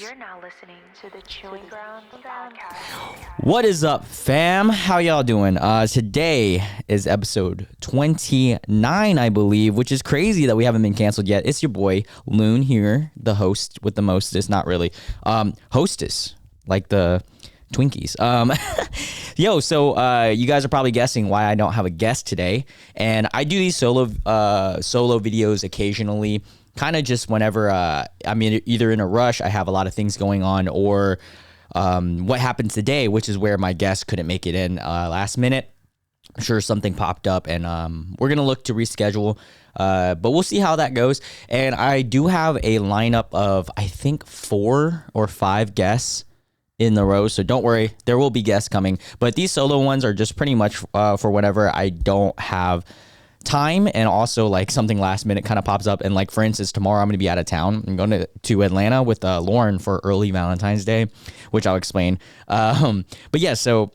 You're now listening to the Chewing Grounds podcast. What is up, fam? How y'all doing? Today is episode 29, I believe, which is crazy that we haven't been canceled yet. It's your boy, Loon here, the host with the mostest, not really. Hostess, like the Twinkies. So you guys are probably guessing why I don't have a guest today. And I do these solo videos occasionally, kind of just whenever I'm either in a rush, I have a lot of things going on, or what happened today, which is where my guest couldn't make it in last minute. I'm sure something popped up, and we're going to look to reschedule, but we'll see how that goes. And I do have a lineup of, I think, 4 or 5 guests in the row, so don't worry, there will be guests coming. But these solo ones are just pretty much for whenever I don't have time, and also like something last minute kind of pops up. And like, for instance, tomorrow I'm going to be out of town. I'm going to Atlanta with Lauren for early Valentine's Day, which I'll explain. But yeah, so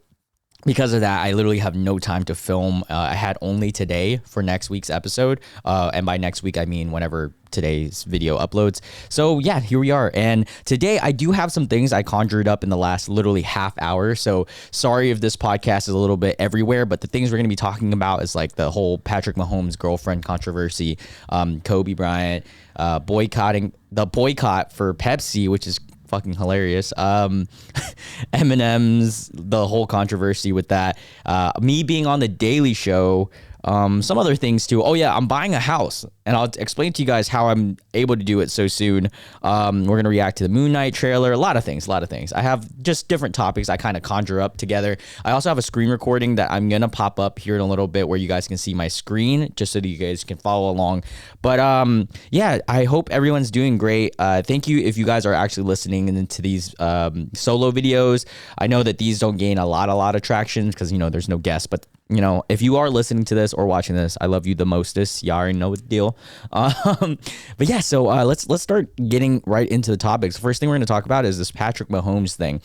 because of that, I literally have no time to film. I had only today for next week's episode. And by next week, I mean whenever today's video uploads. So yeah, here we are. And today I do have some things I conjured up in the last literally half hour. So sorry if this podcast is a little bit everywhere, but the things we're going to be talking about is like the whole Patrick Mahomes girlfriend controversy, Kobe Bryant, boycott for Pepsi, which is fucking hilarious. M&M's, the whole controversy with that, me being on the Daily Show, some other things too. Oh yeah, I'm buying a house, and I'll explain to you guys how I'm able to do it so soon. We're gonna react to the Moon Knight trailer, a lot of things. I have just different topics I kind of conjure up together. I also have a screen recording that I'm gonna pop up here in a little bit, where you guys can see my screen, just so that you guys can follow along. But yeah, I hope everyone's doing great. Thank you if you guys are actually listening into these solo videos. I know that these don't gain a lot of traction because, you know, there's no guests, but you know, if you are listening to this or watching this, I love you the mostest. Y'all already know the deal. But yeah, so let's start getting right into the topics. The first thing we're going to talk about is this Patrick Mahomes thing,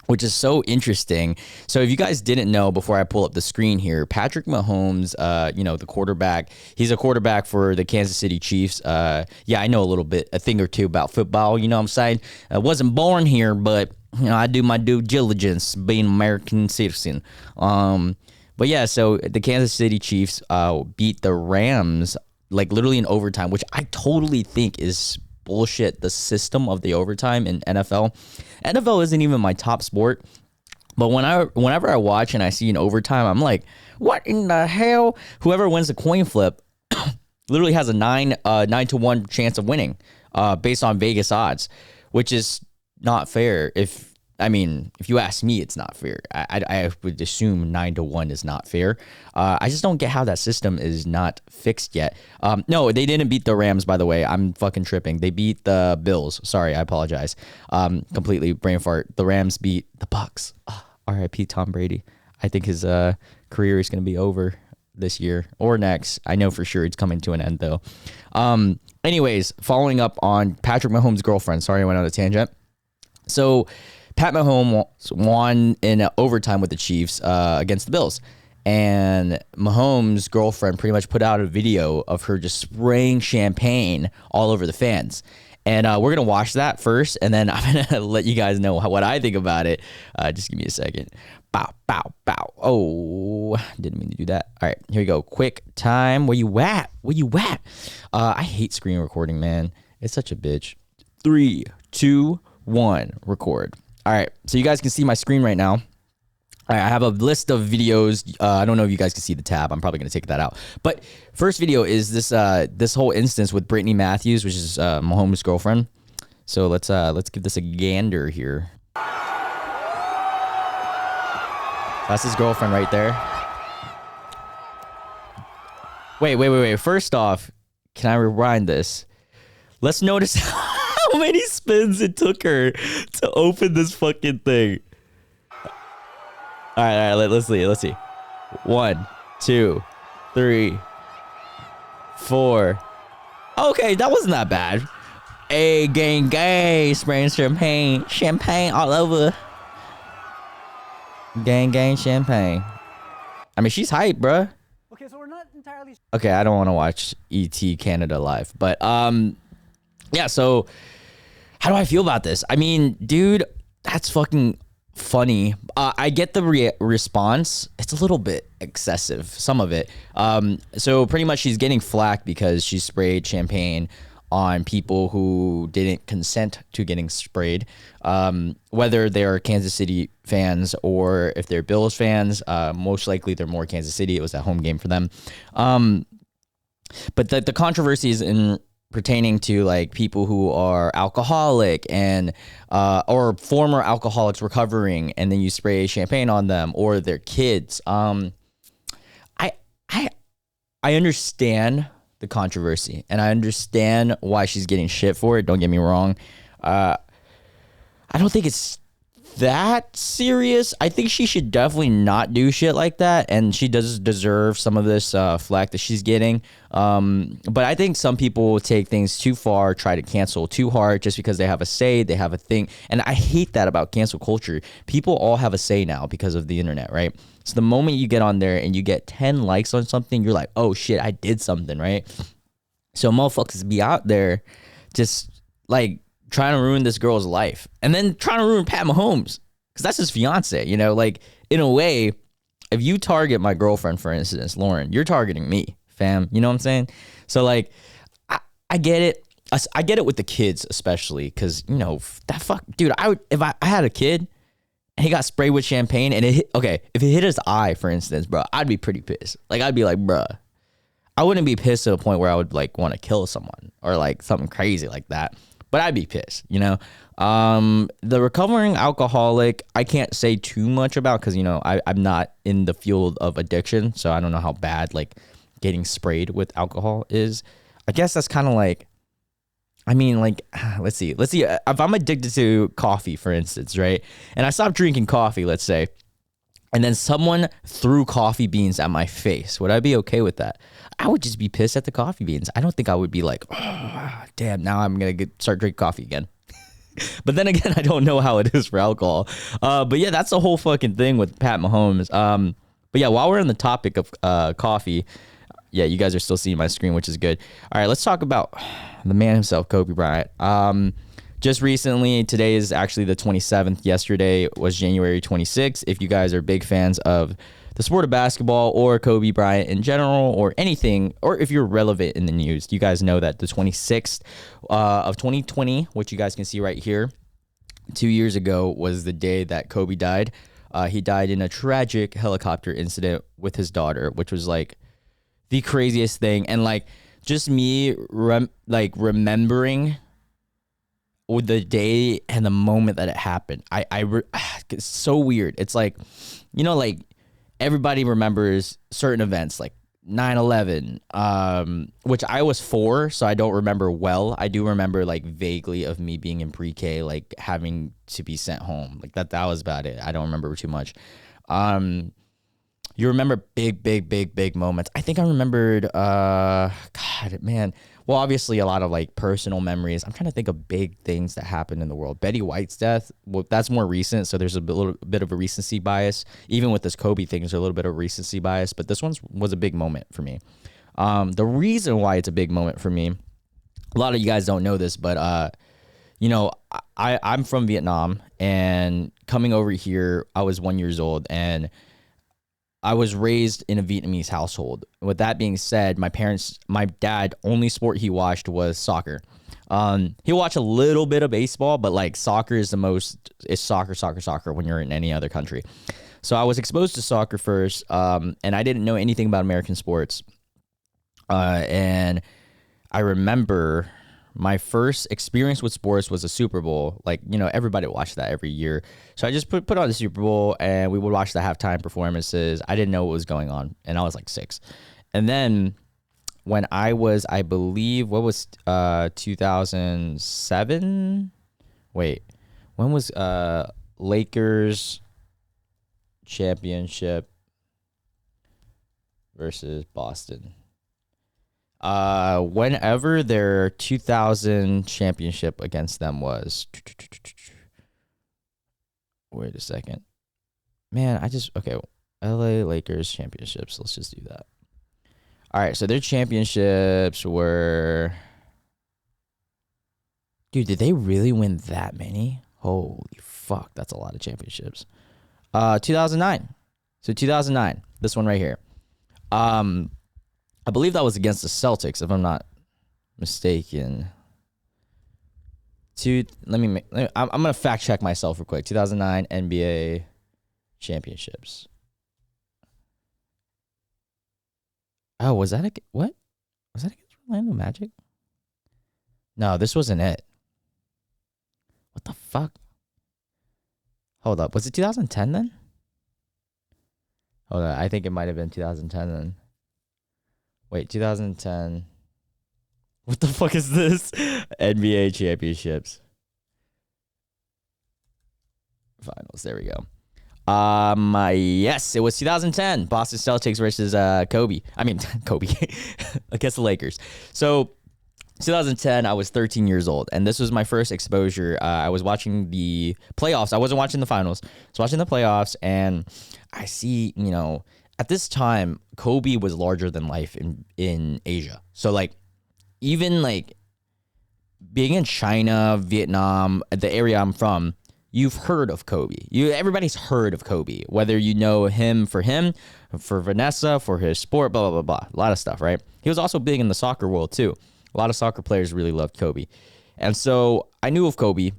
which is so interesting. So if you guys didn't know, before I pull up the screen here, Patrick Mahomes, you know, the quarterback, he's a quarterback for the Kansas City Chiefs. Yeah, I know a thing or two about football. You know what I'm saying? I wasn't born here, but you know, I do my due diligence being an American citizen. But yeah, so the Kansas City Chiefs beat the Rams like literally in overtime, which I totally think is bullshit. The system of the overtime in NFL isn't even my top sport. But whenever I watch and I see an overtime, I'm like, what in the hell? Whoever wins the coin flip literally has a 9-1 chance of winning, based on Vegas odds, which is not fair. If you ask me, it's not fair. I would assume 9-1 is not fair. I just don't get how that system is not fixed yet. No, they didn't beat the Rams, by the way. I'm fucking tripping. They beat the Bills. Sorry, I apologize. Completely brain fart. The Rams beat the Bucks. R.I.P. Tom Brady. I think his career is going to be over this year or next. I know for sure it's coming to an end, though. Anyways, following up on Patrick Mahomes' girlfriend. Sorry, I went on a tangent. So Pat Mahomes won in overtime with the Chiefs against the Bills. And Mahomes' girlfriend pretty much put out a video of her just spraying champagne all over the fans. And we're going to watch that first, and then I'm going to let you guys know what I think about it. Just give me a second. Bow, bow, bow. Oh, didn't mean to do that. All right, here we go. Quick time. Where you at? I hate screen recording, man. It's such a bitch. 3, 2, 1, record. All right, so you guys can see my screen right now. All right, I have a list of videos. I don't know if you guys can see the tab. I'm probably going to take that out. But first video is this whole instance with Brittany Matthews, which is Mahomes' girlfriend. So let's give this a gander here. That's his girlfriend right there. Wait. First off, can I rewind this? Let's notice how many spins it took her to open this fucking thing. All right, let's see. 1, 2, 3, 4. Okay, that wasn't that bad. Hey, gang, spraying champagne all over. Gang, champagne. I mean, she's hype, bruh. Okay, so we're not entirely. Okay, I don't want to watch ET Canada live, but yeah. So how do I feel about this? I mean, dude, that's fucking funny. I get the response. It's a little bit excessive, some of it. So pretty much she's getting flack because she sprayed champagne on people who didn't consent to getting sprayed, whether they're Kansas City fans or if they're Bills fans. Most likely they're more Kansas City. It was a home game for them. But the controversy is in pertaining to like people who are alcoholic and or former alcoholics recovering, and then you spray champagne on them, or their kids. I understand the controversy, and I understand why she's getting shit for it. Don't get me wrong. I don't think it's that serious. I think she should definitely not do shit like that, and she does deserve some of this flack that she's getting. But I think some people will take things too far, try to cancel too hard just because they have a say, they have a thing. And I hate that about cancel culture. People all have a say now because of the internet, right? So the moment you get on there and you get 10 likes on something, you're like, oh shit, I did something, right? So motherfuckers be out there just like trying to ruin this girl's life, and then trying to ruin Pat Mahomes because that's his fiance. You know, like in a way, if you target my girlfriend, for instance, Lauren, you're targeting me, fam. You know what I'm saying? So like, I get it. I get it with the kids, especially because you know that fuck, dude. If I had a kid and he got sprayed with champagne and it hit, okay, if it hit his eye, for instance, bro, I'd be pretty pissed. Like I'd be like, bruh. I wouldn't be pissed to the point where I would like want to kill someone or like something crazy like that. But I'd be pissed, you know. The recovering alcoholic, I can't say too much about because, you know, I'm not in the field of addiction. So I don't know how bad like getting sprayed with alcohol is. I guess that's kind of like, I mean, like, let's see. If I'm addicted to coffee, for instance, right? And I stopped drinking coffee, let's say, and then someone threw coffee beans at my face. Would I be okay with that? I would just be pissed at the coffee beans. I don't think I would be like, oh, damn, now I'm going to start drinking coffee again. But then again, I don't know how it is for alcohol. But yeah, that's the whole fucking thing with Pat Mahomes. But yeah, while we're on the topic of coffee, yeah, you guys are still seeing my screen, which is good. All right, let's talk about the man himself, Kobe Bryant. Just recently, today is actually the 27th. Yesterday was January 26th. If you guys are big fans of the sport of basketball or Kobe Bryant in general or anything, or if you're relevant in the news, you guys know that the 26th of 2020, which you guys can see right here, 2 years ago was the day that Kobe died. He died in a tragic helicopter incident with his daughter, which was like the craziest thing. And like just me remembering the day and the moment that it happened. It's so weird. It's like, you know, like everybody remembers certain events like 9/11, which I was 4, so I don't remember well. I do remember like vaguely of me being in pre-K, like having to be sent home. Like that was about it. I don't remember too much. You remember big moments. I think I remembered, God, man. Well, obviously a lot of like personal memories. I'm trying to think of big things that happened in the world. Betty White's death, well, that's more recent, so there's a little bit of a recency bias. Even with this Kobe thing, there's a little bit of recency bias, but this one was a big moment for me. The reason why it's a big moment for me, a lot of you guys don't know this, but you know, I'm from Vietnam, and coming over here, I was 1 year old, and I was raised in a Vietnamese household. With that being said, my dad, only sport he watched was soccer. He watched a little bit of baseball, but like soccer is soccer when you're in any other country. So I was exposed to soccer first, and I didn't know anything about American sports. And I remember my first experience with sports was a Super Bowl. Like, you know, everybody watched that every year. So I just put on the Super Bowl and we would watch the halftime performances. I didn't know what was going on, and I was like 6. And then when I was, I believe, what was 2007? Wait, when was Lakers championship versus Boston? Whenever their 2000 championship against them was, wait a second, man, okay, LA Lakers championships, let's just do that. All right, so their championships were, Dude, did they really win that many? Holy fuck, that's a lot of championships. 2009. So 2009, this one right here. I believe that was against the Celtics, if I'm not mistaken. I'm gonna fact check myself real quick. 2009 NBA championships. Oh, was that what? Was that against Orlando Magic? No, this wasn't it. What the fuck? Hold up. Was it 2010 then? Hold on. I think it might have been 2010 then. Wait, 2010. What the fuck is this? NBA championships. Finals. There we go. Yes, it was 2010. Boston Celtics versus Kobe. I mean, Kobe against the Lakers. So 2010, I was 13 years old, and this was my first exposure. I was watching the playoffs. I wasn't watching the finals. I was watching the playoffs, and I see, at this time, Kobe was larger than life in Asia. So, like, even, like, being in China, Vietnam, the area I'm from, you've heard of Kobe. Everybody's heard of Kobe, whether you know him, for Vanessa, for his sport, blah, blah, blah, blah. A lot of stuff, right? He was also big in the soccer world, too. A lot of soccer players really loved Kobe. And so I knew of Kobe.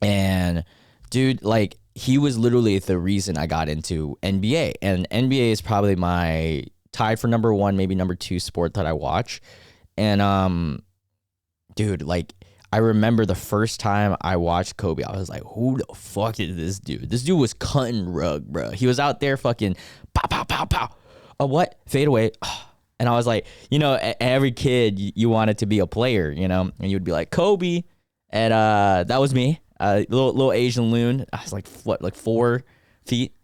And, dude, like, he was literally the reason I got into NBA. And NBA is probably my tied for number one, maybe number two sport that I watch. And, dude, like, I remember the first time I watched Kobe, I was like, who the fuck is this dude? This dude was cutting rug, bro. He was out there fucking pow, pow, pow, pow. Oh, what? Fade away. And I was like, every kid, you wanted to be a player, and you would be like, Kobe. And that was me, little Asian loon. I was like, what, like 4 feet?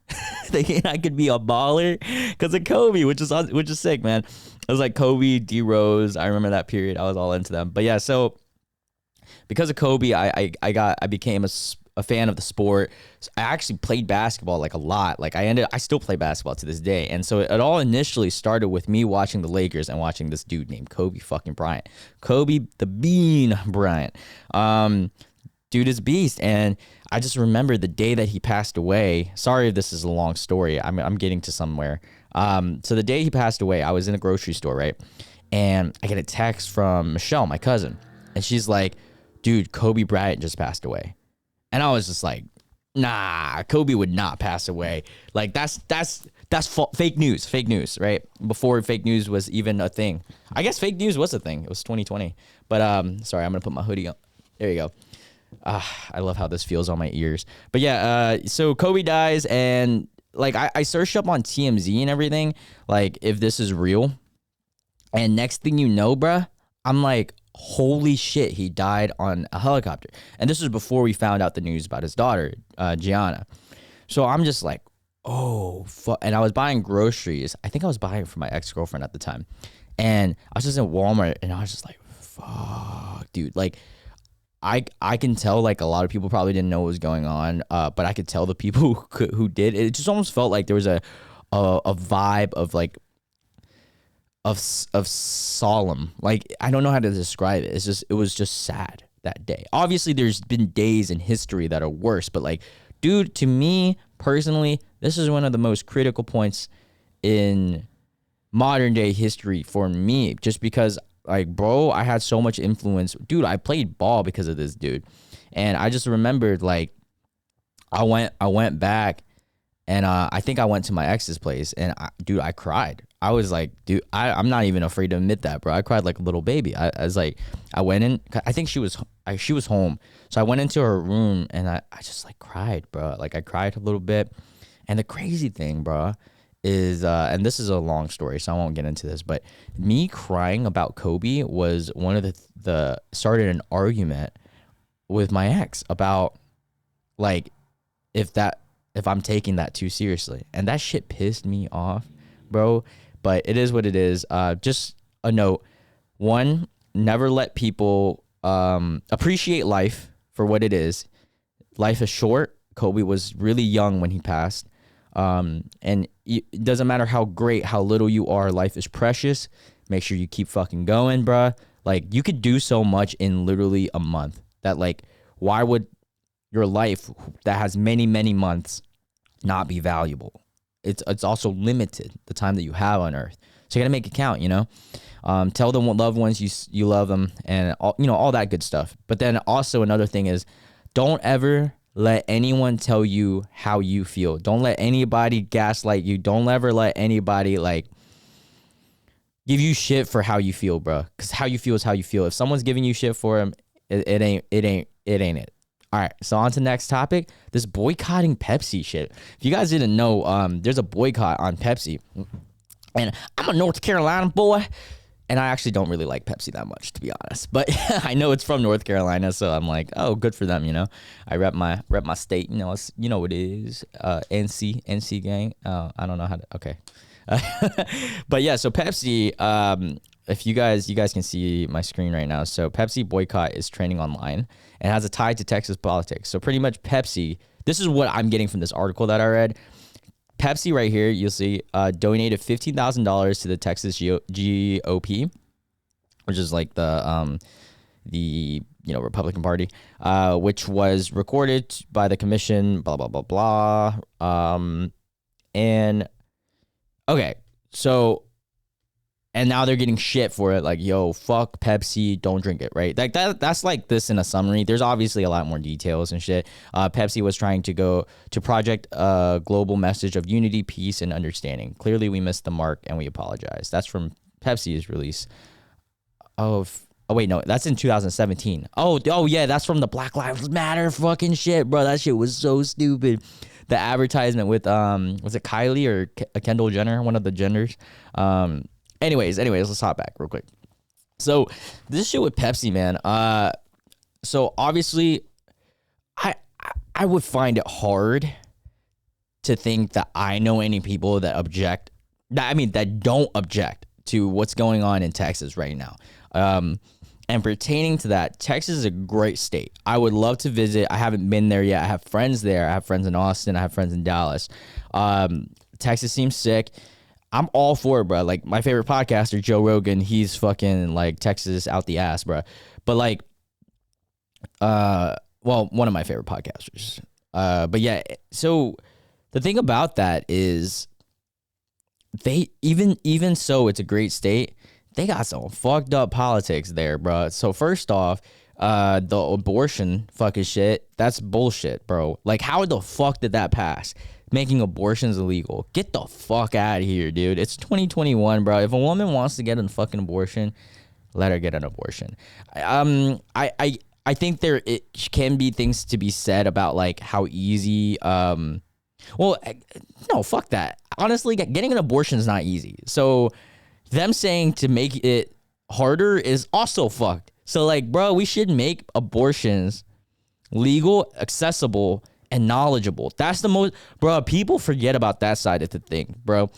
Thinking I could be a baller because of Kobe, which is sick, man. I was like Kobe, D Rose. I remember that period. I was all into them. But yeah, so because of Kobe, I became a fan of the sport. So I actually played basketball like a lot. Like I still play basketball to this day. And so it all initially started with me watching the Lakers and watching this dude named Kobe fucking Bryant. Kobe the Bean Bryant. Dude is a beast. And I just remember the day that he passed away. Sorry if this is a long story. I'm getting to somewhere. So the day he passed away, I was in a grocery store, right? And I get a text from Michelle, my cousin. And she's like, dude, Kobe Bryant just passed away. And I was just like, nah, Kobe would not pass away. Like, that's fake news, right? Before fake news was even a thing. I guess fake news was a thing. It was 2020. But, sorry, I'm going to put my hoodie on. There you go. I love how this feels on my ears. But yeah, so Kobe dies, and like I searched up on TMZ and everything, like if this is real. And next thing you know, bruh, I'm like, holy shit, he died on a helicopter. And this was before we found out the news about his daughter, Gianna. So I'm just like, oh, fuck. And I was buying groceries. I think I was buying for my ex-girlfriend at the time. And I was just in Walmart, and I was just like, fuck, dude. Like, I can tell, like, a lot of people probably didn't know what was going on, but I could tell the people who did. It just almost felt like there was a vibe of, like, of solemn. Like, I don't know how to describe it. It was just sad that day. Obviously, there's been days in history that are worse, but, like, dude, to me personally, this is one of the most critical points in modern day history for me, just because, like, bro, I had so much influence. Dude, I played ball because of this dude. And I just remembered, like, I went back, and I think I went to my ex's place, and I cried. I was like, dude, I'm not even afraid to admit that, bro. I cried like a little baby. I was like, I went in, I think she was home. So I went into her room, and I just, like, cried, bro. Like, I cried a little bit. And the crazy thing, bro, is, and this is a long story, so I won't get into this, but me crying about Kobe was one of the started an argument with my ex about, like, if I'm taking that too seriously. And that shit pissed me off, bro. But it is what it is. Just a note. One, never let people appreciate life for what it is. Life is short. Kobe was really young when he passed. And it doesn't matter how great, how little you are, life is precious. Make sure you keep fucking going, bruh. Like, you could do so much in literally a month. that like, why would your life that has many, many months not be valuable? It's also limited, the time that you have on earth. So you got to make it count, you know? Tell the loved ones you love them, and all, you know, all that good stuff. But then also another thing is, don't ever let anyone tell you how you feel. Don't let anybody gaslight you. Don't ever let anybody like give you shit for how you feel, bro. Because how you feel is how you feel. If someone's giving you shit for them, it ain't it. All right, so on to the next topic. This boycotting Pepsi shit. If you guys didn't know, there's a boycott on Pepsi. And I'm a North Carolina boy, and I actually don't really like Pepsi that much, to be honest. But I know it's from North Carolina, so I'm like, oh, good for them, you know. I rep my state, you know. It's, you know what it is, NC gang. I don't know how to. Okay. But yeah, so Pepsi. If you guys can see my screen right now. So Pepsi boycott is trending online and has a tie to Texas politics. So pretty much Pepsi, this is what I'm getting from this article that I read. Pepsi right here, you'll see, donated $15,000 to the Texas GOP, which is like the you know, Republican Party, which was recorded by the commission, blah, blah, blah, blah. And okay, so, and now they're getting shit for it. Like, yo, fuck Pepsi, don't drink it, right? Like that's like this in a summary. There's obviously a lot more details and shit. Pepsi was trying to go to project a global message of unity, peace, and understanding. Clearly, we missed the mark and we apologize. That's from Pepsi's release. Oh wait, no, that's in 2017. Oh yeah, that's from the Black Lives Matter fucking shit, bro. That shit was so stupid. The advertisement with was it Kylie or Kendall Jenner, one of the genders. Anyways, let's hop back real quick. So this shit with Pepsi, man. So obviously, I would find it hard to think that I know any people that that don't object to what's going on in Texas right now. And pertaining to that, Texas is a great state. I would love to visit. I haven't been there yet. I have friends there. I have friends in Austin. I have friends in Dallas. Texas seems sick. I'm all for it, bro. Like, my favorite podcaster, Joe Rogan, he's fucking like Texas out the ass, bro. But like, well, one of my favorite podcasters. But yeah, so the thing about that is they even so it's a great state. They got some fucked up politics there, bro. So first off, the abortion fucking shit, that's bullshit, bro. Like, how the fuck did that pass? Making abortions illegal. Get the fuck out of here, dude. It's 2021, bro. If a woman wants to get a fucking abortion, let her get an abortion. I think it can be things to be said about like how easy. No, fuck that. Honestly, getting an abortion is not easy. So them saying to make it harder is also fucked. So like, bro, we should make abortions legal, accessible, and knowledgeable. That's the most, bro. People forget about that side of the thing, bro.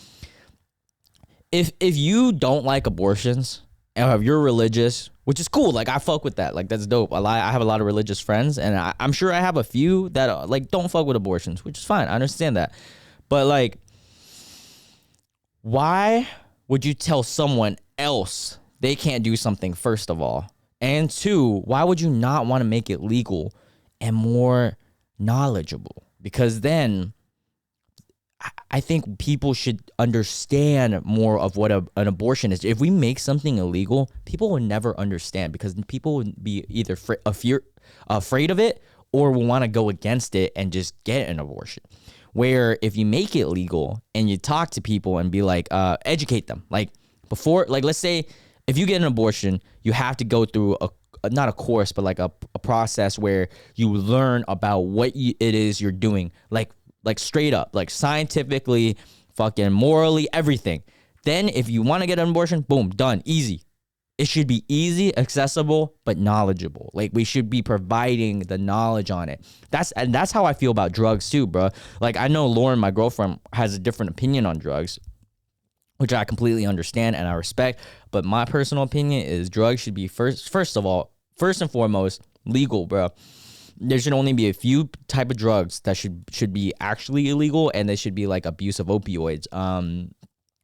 If you don't like abortions, and if you're religious, which is cool, like I fuck with that, like that's dope. I have a lot of religious friends, and I'm sure I have a few that like don't fuck with abortions, which is fine. I understand that, but like, why would you tell someone else they can't do something, first of all? And two, why would you not want to make it legal and more knowledgeable? Because then I think people should understand more of what an abortion is. If we make something illegal, people will never understand, because people would be either afraid of it or will want to go against it and just get an abortion. Where if you make it legal and you talk to people and be like, educate them, like before, like let's say if you get an abortion, you have to go through not a course, but like a process where you learn about what it is you're doing, like straight up, like scientifically, fucking morally, everything. Then if you want to get an abortion, boom, done, easy. It should be easy, accessible, but knowledgeable. Like, we should be providing the knowledge on it. That's how I feel about drugs too, bro. Like, I know Lauren, my girlfriend, has a different opinion on drugs, which I completely understand and I respect. But my personal opinion is drugs should be first and foremost, legal, bro. There should only be a few type of drugs that should be actually illegal, and they should be like abuse of opioids.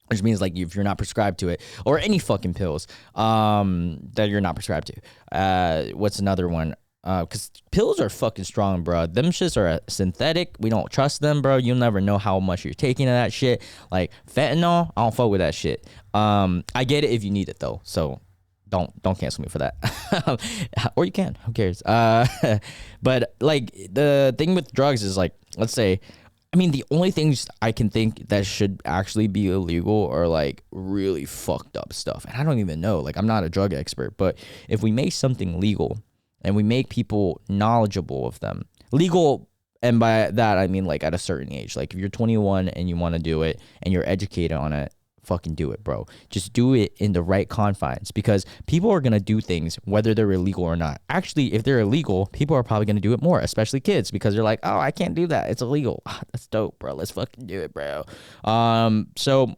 Which means like if you're not prescribed to it, or any fucking pills that you're not prescribed to. What's another one? because pills are fucking strong, bro. Them shits are synthetic. We don't trust them, bro. You'll never know how much you're taking of that shit. Like fentanyl, I don't fuck with that shit. I get it if you need it though, so don't cancel me for that. Or you can, who cares? But like the thing with drugs is like, let's say, I mean, the only things I can think that should actually be illegal are like really fucked up stuff. And I don't even know, like I'm not a drug expert, but if we make something legal and we make people knowledgeable of them, legal, and by that I mean like at a certain age, like if you're 21 and you want to do it and you're educated on it, fucking do it, bro. Just do it in the right confines, because people are gonna do things whether they're illegal or not. Actually, if they're illegal, people are probably gonna do it more, especially kids, because they're like, oh, I can't do that, it's illegal. That's dope, bro. Let's fucking do it, bro. So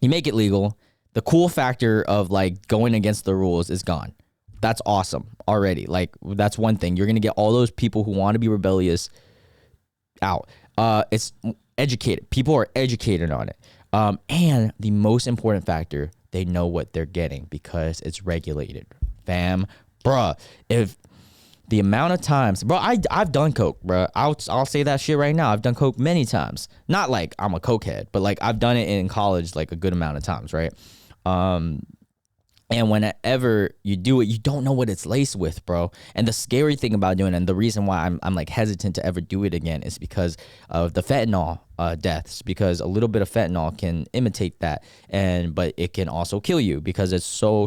you make it legal. The cool factor of like going against the rules is gone. That's awesome already. Like that's one thing. You're gonna get all those people who want to be rebellious out. It's educated. People are educated on it. And the most important factor, they know what they're getting because it's regulated. Fam, bruh, if the amount of times, bro, I've done coke, bruh. I'll say that shit right now. I've done coke many times. Not like I'm a cokehead, but like I've done it in college like a good amount of times, right? And whenever you do it, you don't know what it's laced with, bro. And the scary thing about doing it, and the reason why I'm like hesitant to ever do it again, is because of the fentanyl deaths. Because a little bit of fentanyl can imitate that, but it can also kill you because it's so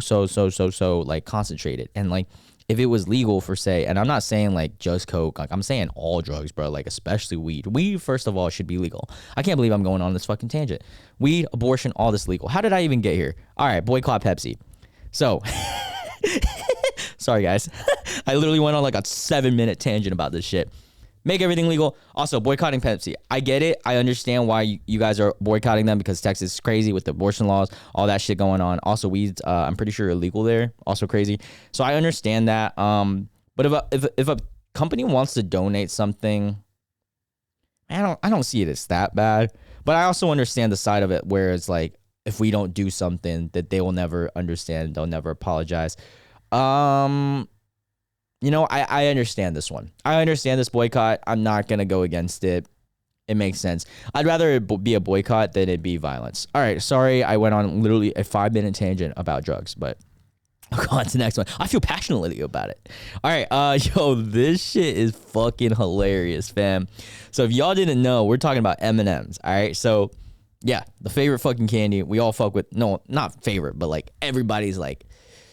like concentrated. And like if it was legal for, say, and I'm not saying like just coke, like I'm saying all drugs, bro, like especially weed. Weed, first of all, should be legal. I can't believe I'm going on this fucking tangent. Weed, abortion, all this legal. How did I even get here? All right, boycott Pepsi. So, sorry guys, I literally went on like a 7-minute tangent about this shit. Make everything legal. Also, boycotting Pepsi. I get it. I understand why you guys are boycotting them, because Texas is crazy with the abortion laws, all that shit going on. Also, weeds, I'm pretty sure illegal there. Also crazy. So I understand that. But if a company wants to donate something, I don't see it as that bad. But I also understand the side of it where it's like, if we don't do something, that they will never understand, they'll never apologize. I understand this one. I understand this boycott. I'm not going to go against it. It makes sense. I'd rather it be a boycott than it be violence. All right, sorry, I went on literally a 5-minute tangent about drugs, but I'll go on to the next one. I feel passionately about it. All right, yo, this shit is fucking hilarious, fam. So if y'all didn't know, we're talking about M&Ms, all right? So yeah, the favorite fucking candy we all fuck with. No, not favorite, but like everybody's like,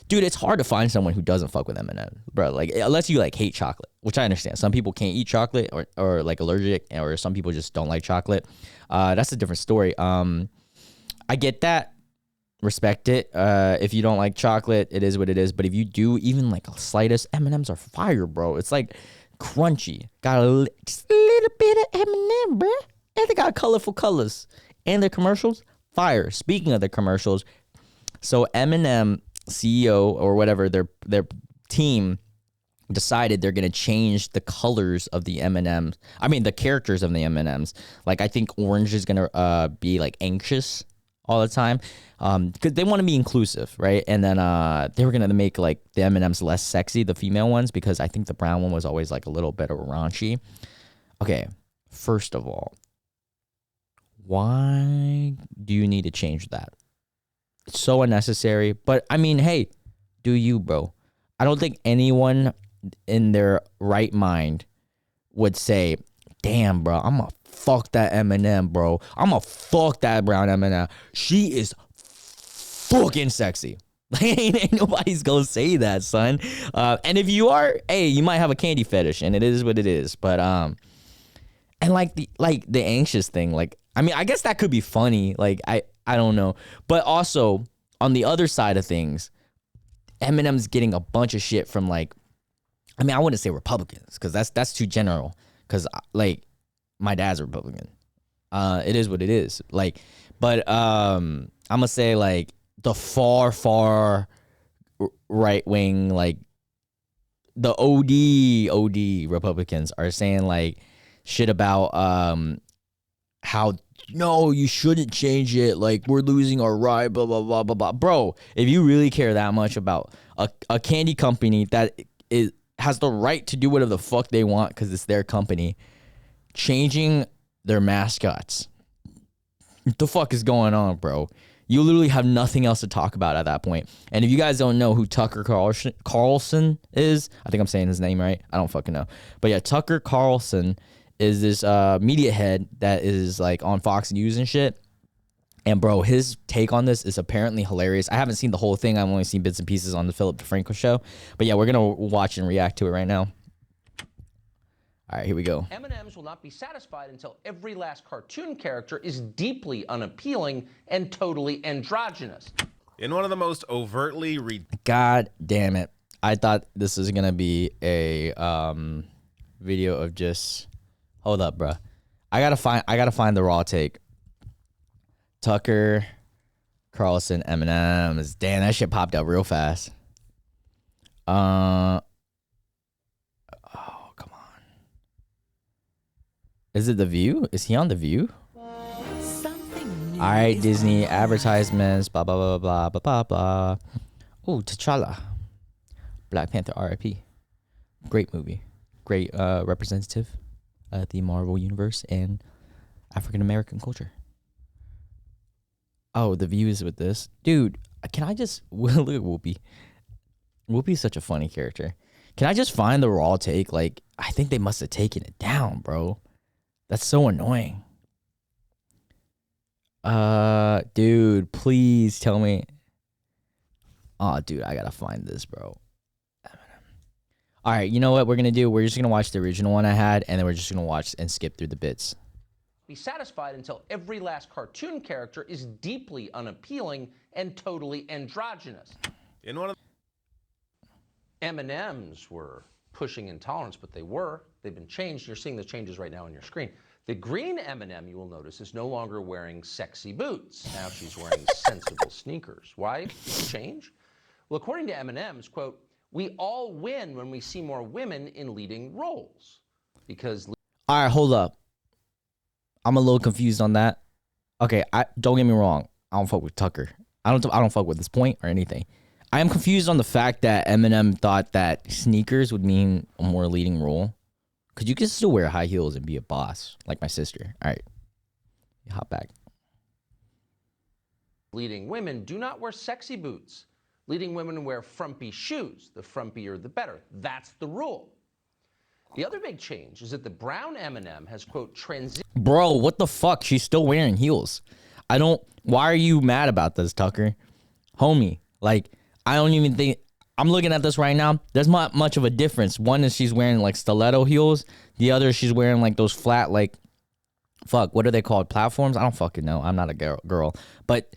dude, it's hard to find someone who doesn't fuck with M&Ms, bro. Like unless you like hate chocolate, which I understand. Some people can't eat chocolate or like allergic, or some people just don't like chocolate. That's a different story. I get that. Respect it. If you don't like chocolate, it is what it is. But if you do, even like a slightest, M&Ms are fire, bro. It's like crunchy. Got just a little bit of M&M, bro. And they got colorful colors. And their commercials, fire. Speaking of the commercials, so M&M CEO or whatever, their team decided they're gonna change the colors of the M&Ms. I mean, the characters of the M&Ms. Like I think orange is gonna be like anxious all the time, because they want to be inclusive, right? And then they were gonna make like the M&Ms less sexy, the female ones, because I think the brown one was always like a little bit of raunchy. Okay, first of all, why do you need to change that? It's so unnecessary. But I mean, hey, do you, bro? I don't think anyone in their right mind would say, damn, bro, I'm gonna fuck that M&M, bro. I'm gonna fuck that brown M&M. She is fucking sexy. Ain't nobody's gonna say that, son. And if you are, hey, you might have a candy fetish, and it is what it is. But and like the anxious thing, like, I mean, I guess that could be funny. Like, I don't know. But also, on the other side of things, Eminem's getting a bunch of shit from, like, I mean, I wouldn't say Republicans, because that's too general. Because, like, my dad's a Republican. It is what it is. Like, but I'm going to say, like, the far right wing, like, the OD Republicans are saying, like, shit about how, no, you shouldn't change it, like, we're losing our right, blah blah blah blah blah. Bro, if you really care that much about a candy company that is has the right to do whatever the fuck they want because it's their company, changing their mascots. What the fuck is going on, bro? You literally have nothing else to talk about at that point. And if you guys don't know who Tucker Carlsen is, I think I'm saying his name right. I don't fucking know. But yeah, Tucker Carlsen is this media head that is like on Fox News and shit. And bro, his take on this is apparently hilarious. I haven't seen the whole thing. I've only seen bits and pieces on the Philip DeFranco show. But yeah, we're going to watch and react to it right now. All right, here we go. M&Ms will not be satisfied until every last cartoon character is deeply unappealing and totally androgynous. In one of the most overtly God damn it. I thought this was going to be a video of just hold up, bro. I got to find the raw take. Tucker Carlsen M&Ms. Damn, that shit popped up real fast. Is it The View? Is he on The View? All right, Disney advertisements, blah, blah, blah, blah, blah, blah, blah. Oh, T'Challa. Black Panther R.I.P. Great movie. Great representative of the Marvel Universe and African-American culture. Oh, The View is with this. Dude, can I just... Look at Whoopi. Whoopi's such a funny character. Can I just find the raw take? Like, I think they must have taken it down, bro. That's so annoying. Dude, please tell me. Oh, dude, I gotta find this, bro. All right, you know what we're gonna do? We're just gonna watch the original one I had, and then we're just gonna watch and skip through the bits. Be satisfied until every last cartoon character is deeply unappealing and totally androgynous. in one of M&Ms were pushing intolerance, but they've been changed. You're seeing the changes right now on your screen. The green M&M, you will notice, is no longer wearing sexy boots. Now she's wearing sensible sneakers. Why change? Well, according to M&M's, quote, we all win when we see more women in leading roles. Because... All right, hold up. I'm a little confused on that. Okay, don't get me wrong. I don't fuck with Tucker. I don't fuck with this point or anything. I am confused on the fact that Eminem thought that sneakers would mean a more leading role. Because you can still wear high heels and be a boss, like my sister. All right. Hop back. Leading women do not wear sexy boots. Leading women wear frumpy shoes. The frumpier, the better. That's the rule. The other big change is that the brown M&M has, quote, transitioned. Bro, what the fuck? She's still wearing heels. Why are you mad about this, Tucker? Homie, like, I don't even think, I'm looking at this right now. There's not much of a difference. One is she's wearing like stiletto heels. The other, she's wearing like those flat, like, fuck, what are they called? Platforms? I don't fucking know. I'm not a girl. But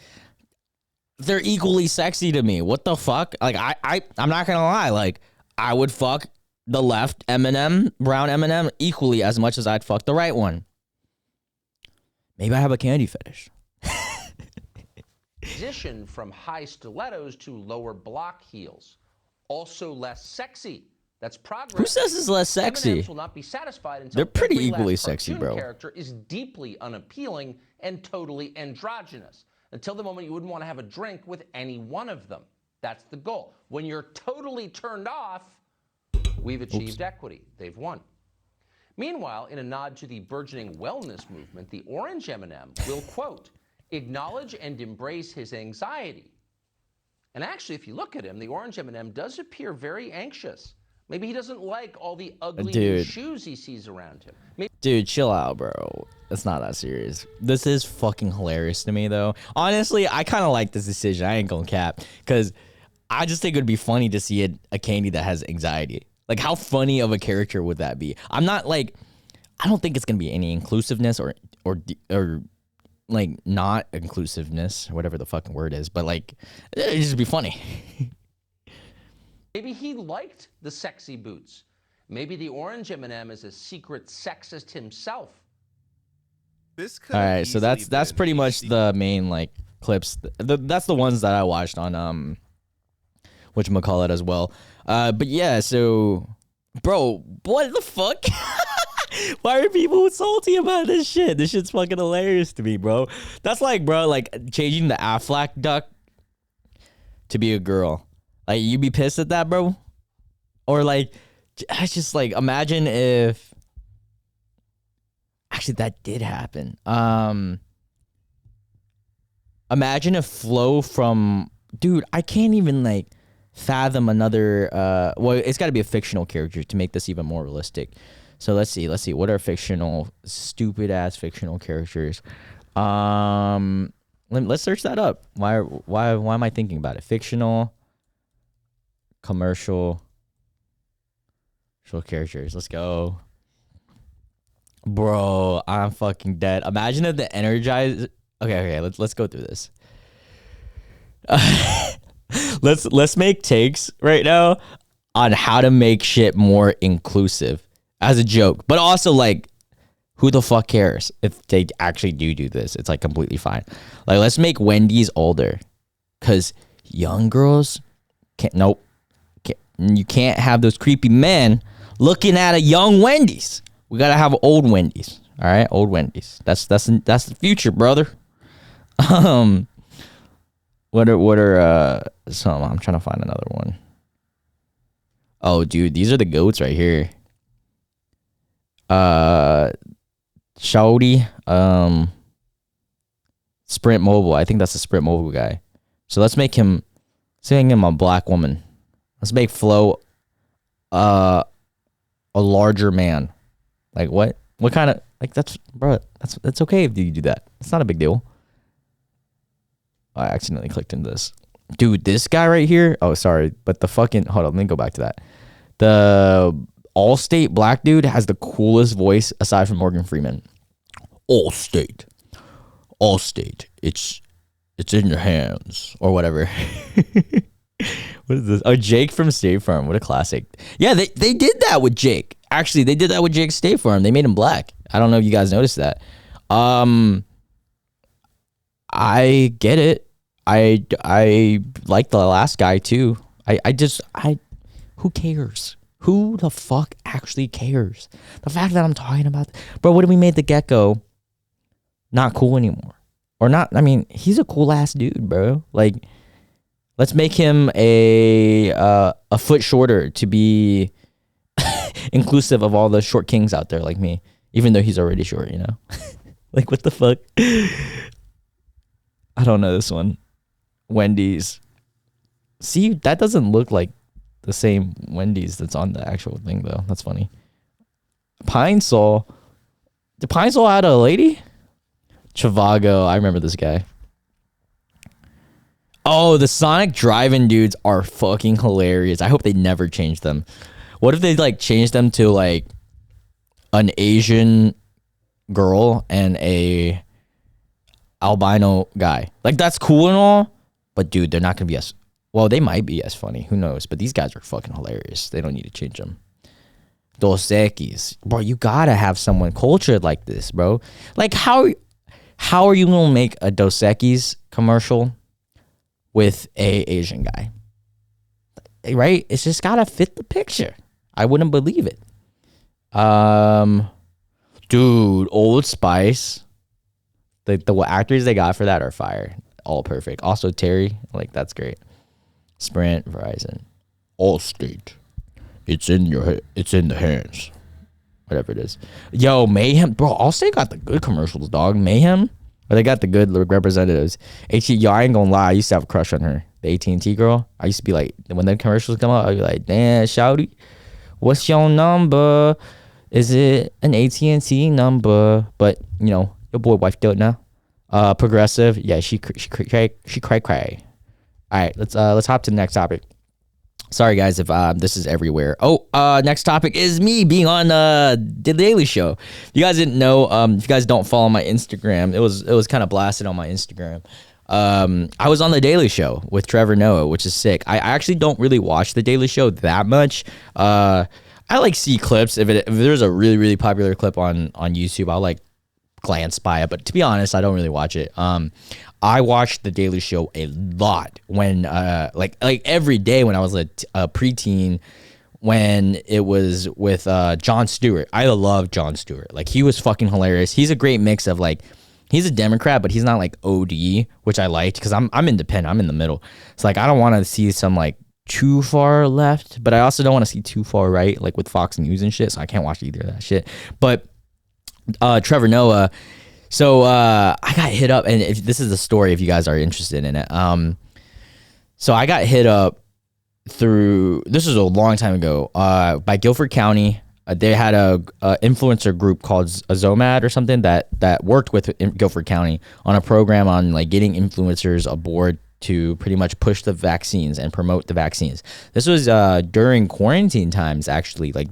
they're equally sexy to me. What the fuck? Like, I'm not gonna lie. Like, I would fuck the left M&M, brown M&M, equally as much as I'd fuck the right one. Maybe I have a candy fetish. Transition from high stilettos to lower block heels. Also less sexy. That's progress. Who says it's less sexy? M&Ms will not be satisfied until they're pretty every equally last sexy, cartoon bro. Character is deeply unappealing and totally androgynous. Until the moment you wouldn't want to have a drink with any one of them. That's the goal. When you're totally turned off, we've achieved equity. They've won. Meanwhile, in a nod to the burgeoning wellness movement, the orange M&M will, quote, acknowledge and embrace his anxiety. And actually, if you look at him, the orange M&M does appear very anxious. Maybe he doesn't like all the ugly new shoes he sees around him. Dude, chill out, bro. It's not that serious. This is fucking hilarious to me, though. Honestly, I kind of like this decision. I ain't gonna cap. Because I just think it would be funny to see a candy that has anxiety. Like, how funny of a character would that be? I'm not like... I don't think it's gonna be any inclusiveness or like, not inclusiveness, whatever the fucking word is. But, like, it'd just be funny. Maybe he liked the sexy boots. Maybe the orange M&M is a secret sexist himself. this could All right, so that's pretty much the main, like, clips. That's the ones that I watched on whatchamacallit as well. But yeah, so, bro, what the fuck? Why are people salty about this shit? This shit's fucking hilarious to me, bro. That's like, bro, like changing the Aflac duck to be a girl. Like, you be pissed at that, bro? Or like I just like imagine if actually that did happen. Imagine if Flo from dude, I can't even like fathom another well, it's got to be a fictional character to make this even more realistic. So let's see what are fictional stupid ass fictional characters. Let's search that up. Why am I thinking about it? Fictional commercial characters. Let's go. Bro, I'm fucking dead. Imagine if the Energize. Okay, let's go through this. Let's make takes right now on how to make shit more inclusive as a joke, but also like, who the fuck cares if they actually do this? It's like completely fine. Like, let's make Wendy's older, cause young girls can't. Nope, you can't have those creepy men looking at a young Wendy's. We gotta have old Wendy's. All right, old Wendy's. That's the future, brother. What are some? I'm trying to find another one. Oh, dude, these are the goats right here. Shouty, Sprint Mobile. I think that's the Sprint Mobile guy. So let's make him a black woman. Let's make Flo a larger man. Like what kind of like that's okay if you do that. It's not a big deal. I accidentally clicked into this. Dude, this guy right here. Oh, sorry, but the fucking hold on, let me go back to that. The Allstate black dude has the coolest voice aside from Morgan Freeman. Allstate. It's in your hands or whatever. What is this? Oh, Jake from State Farm. What a classic. Yeah, they did that with Jake. Actually, they did that with Jake State Farm. They made him black. I don't know if you guys noticed that. I get it. I like the last guy too. Who cares? Who the fuck actually cares? The fact that I'm talking about, bro, what if we made the gecko not cool anymore? Or not, I mean, he's a cool ass dude, bro. Like, let's make him a foot shorter to be inclusive of all the short kings out there like me, even though he's already short, you know? Like, what the fuck? I don't know this one. Wendy's. See, that doesn't look like the same Wendy's that's on the actual thing, though. That's funny. Pine Sol. Did Pine Sol had a lady? Chavago. I remember this guy. Oh, the Sonic Drive-In dudes are fucking hilarious. I hope they never change them. What if they like change them to like an Asian girl and a albino guy? Like, that's cool and all, but dude, they're not gonna be as well. They might be as funny. Who knows? But these guys are fucking hilarious. They don't need to change them. Dos Equis, bro. You gotta have someone cultured like this, bro. Like, how are you gonna make a Dos Equis commercial with a Asian guy? Right? It's just gotta fit the picture. I wouldn't believe it. Dude, Old Spice. The actors they got for that are fire. All perfect. Also Terry, like, that's great. Sprint, Verizon, Allstate. It's in the hands. Whatever it is. Yo, Mayhem, bro. Allstate got the good commercials, dog. Mayhem, but they got the good representatives. Yo, I ain't gonna lie. I used to have a crush on her. The AT&T girl. I used to be like, when the commercials come out, I'd be like, damn, shouty, what's your number? Is it an AT&T number? But you know, your boy wife do it now. Progressive, yeah, she cray. All right, let's hop to the next topic. Sorry guys if this is everywhere. Next topic is me being on the Daily Show. If you guys didn't know, if you guys don't follow my Instagram, it was kind of blasted on my Instagram. I was on the Daily Show with Trevor Noah, which is sick. I actually don't really watch the Daily Show that much. I like see clips. If there's a really, really popular clip on YouTube, I'll like glance by it. But to be honest, I don't really watch it. I watched the Daily Show a lot when like every day when I was a preteen, when it was with Jon Stewart. I love Jon Stewart. Like, he was fucking hilarious. He's a great mix of like, he's a Democrat, but he's not like OD, which I liked because I'm independent. I'm in the middle. It's like, I don't want to see some like too far left, but I also don't want to see too far right, like with Fox News and shit. So I can't watch either of that shit. But Trevor Noah. So I got hit up, and this is the story if you guys are interested in it. So I got hit up through, this was a long time ago, by Guilford County. They had a influencer group called Zomad or something that worked with Guilford County on a program on like getting influencers aboard to pretty much push the vaccines and promote the vaccines. This was during quarantine times, actually. Like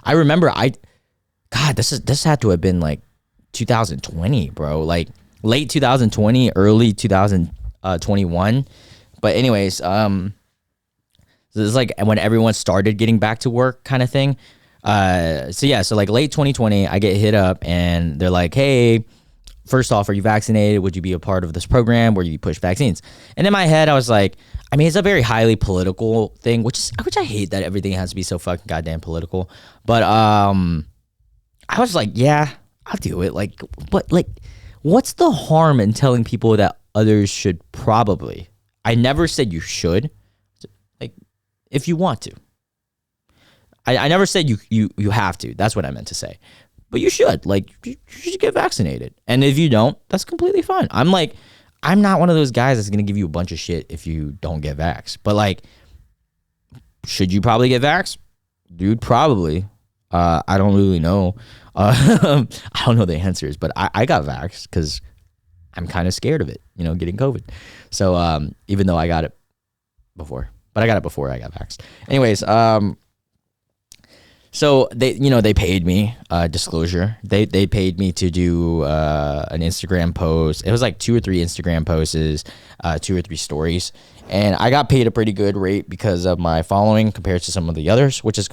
I remember this had to have been like 2020, bro. Like late 2020, early 2021. But anyways, this is like when everyone started getting back to work kind of thing. So like late 2020, I get hit up and they're like, hey, first off, are you vaccinated? Would you be a part of this program where you push vaccines? And in my head, I was like, I mean, it's a very highly political thing, which I hate that everything has to be so fucking goddamn political. But I was like, yeah, I'll do it. Like, but like, what's the harm in telling people that others should probably? I never said you should. Like, if you want to. I never said you have to. That's what I meant to say. But you should. Like, you should get vaccinated. And if you don't, that's completely fine. I'm not one of those guys that's going to give you a bunch of shit if you don't get vaxxed. But, like, should you probably get vaxxed? Dude, probably. I don't really know. I don't know the answers. But I got vaxxed because I'm kind of scared of it, getting COVID. So, even though I got it before. But I got it before I got vaxxed. Anyways, so they paid me, disclosure. They paid me to do an Instagram post. It was like 2 or 3 Instagram posts, 2 or 3 stories, and I got paid a pretty good rate because of my following compared to some of the others, which is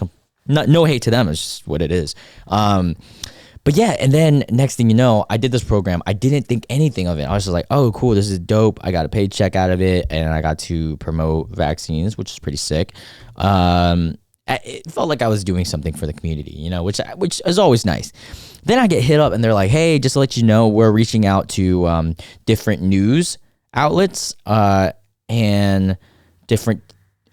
no hate to them. It's just what it is. But yeah, and then next thing you know, I did this program. I didn't think anything of it. I was just like, oh, cool, this is dope. I got a paycheck out of it, and I got to promote vaccines, which is pretty sick. It felt like I was doing something for the community, which is always nice. Then I get hit up and they're like, hey, just to let you know, we're reaching out to different news outlets and different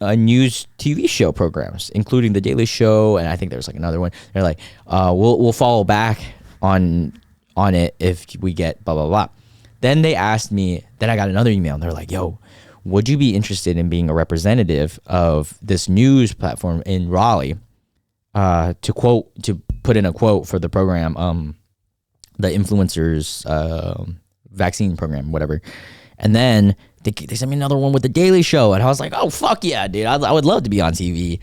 news TV show programs, including The Daily Show. And I think there's like another one. They're like, we'll follow back on it if we get blah, blah, blah. Then they asked me, then I got another email and they're like, yo, would you be interested in being a representative of this news platform in Raleigh to put in a quote for the program, the influencers vaccine program, whatever. And then they sent me another one with The Daily Show. And I was like, oh, fuck yeah, dude. I would love to be on TV.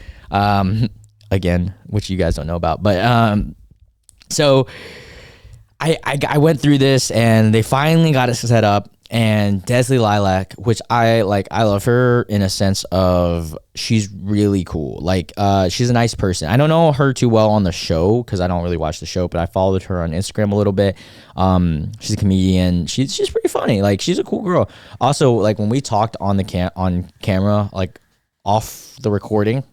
Again, which you guys don't know about. But so I went through this and they finally got it set up. And Desi Lilac, which I love her in a sense of she's really cool. Like, she's a nice person. I don't know her too well on the show because I don't really watch the show, but I followed her on Instagram a little bit. She's a comedian. She's pretty funny. Like, she's a cool girl. Also, like when we talked on the on camera, like off the recording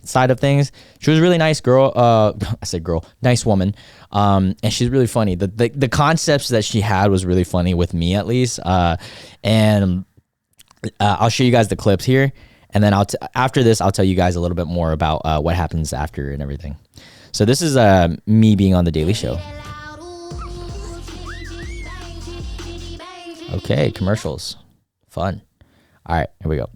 side of things, she was a really nice girl. I said girl, nice woman. And she's really funny. The concepts that she had was really funny with me, at least. And I'll show you guys the clips here, and then after this, I'll tell you guys a little bit more about what happens after and everything. So this is me being on The Daily Show. Okay, commercials, fun. All right, here we go.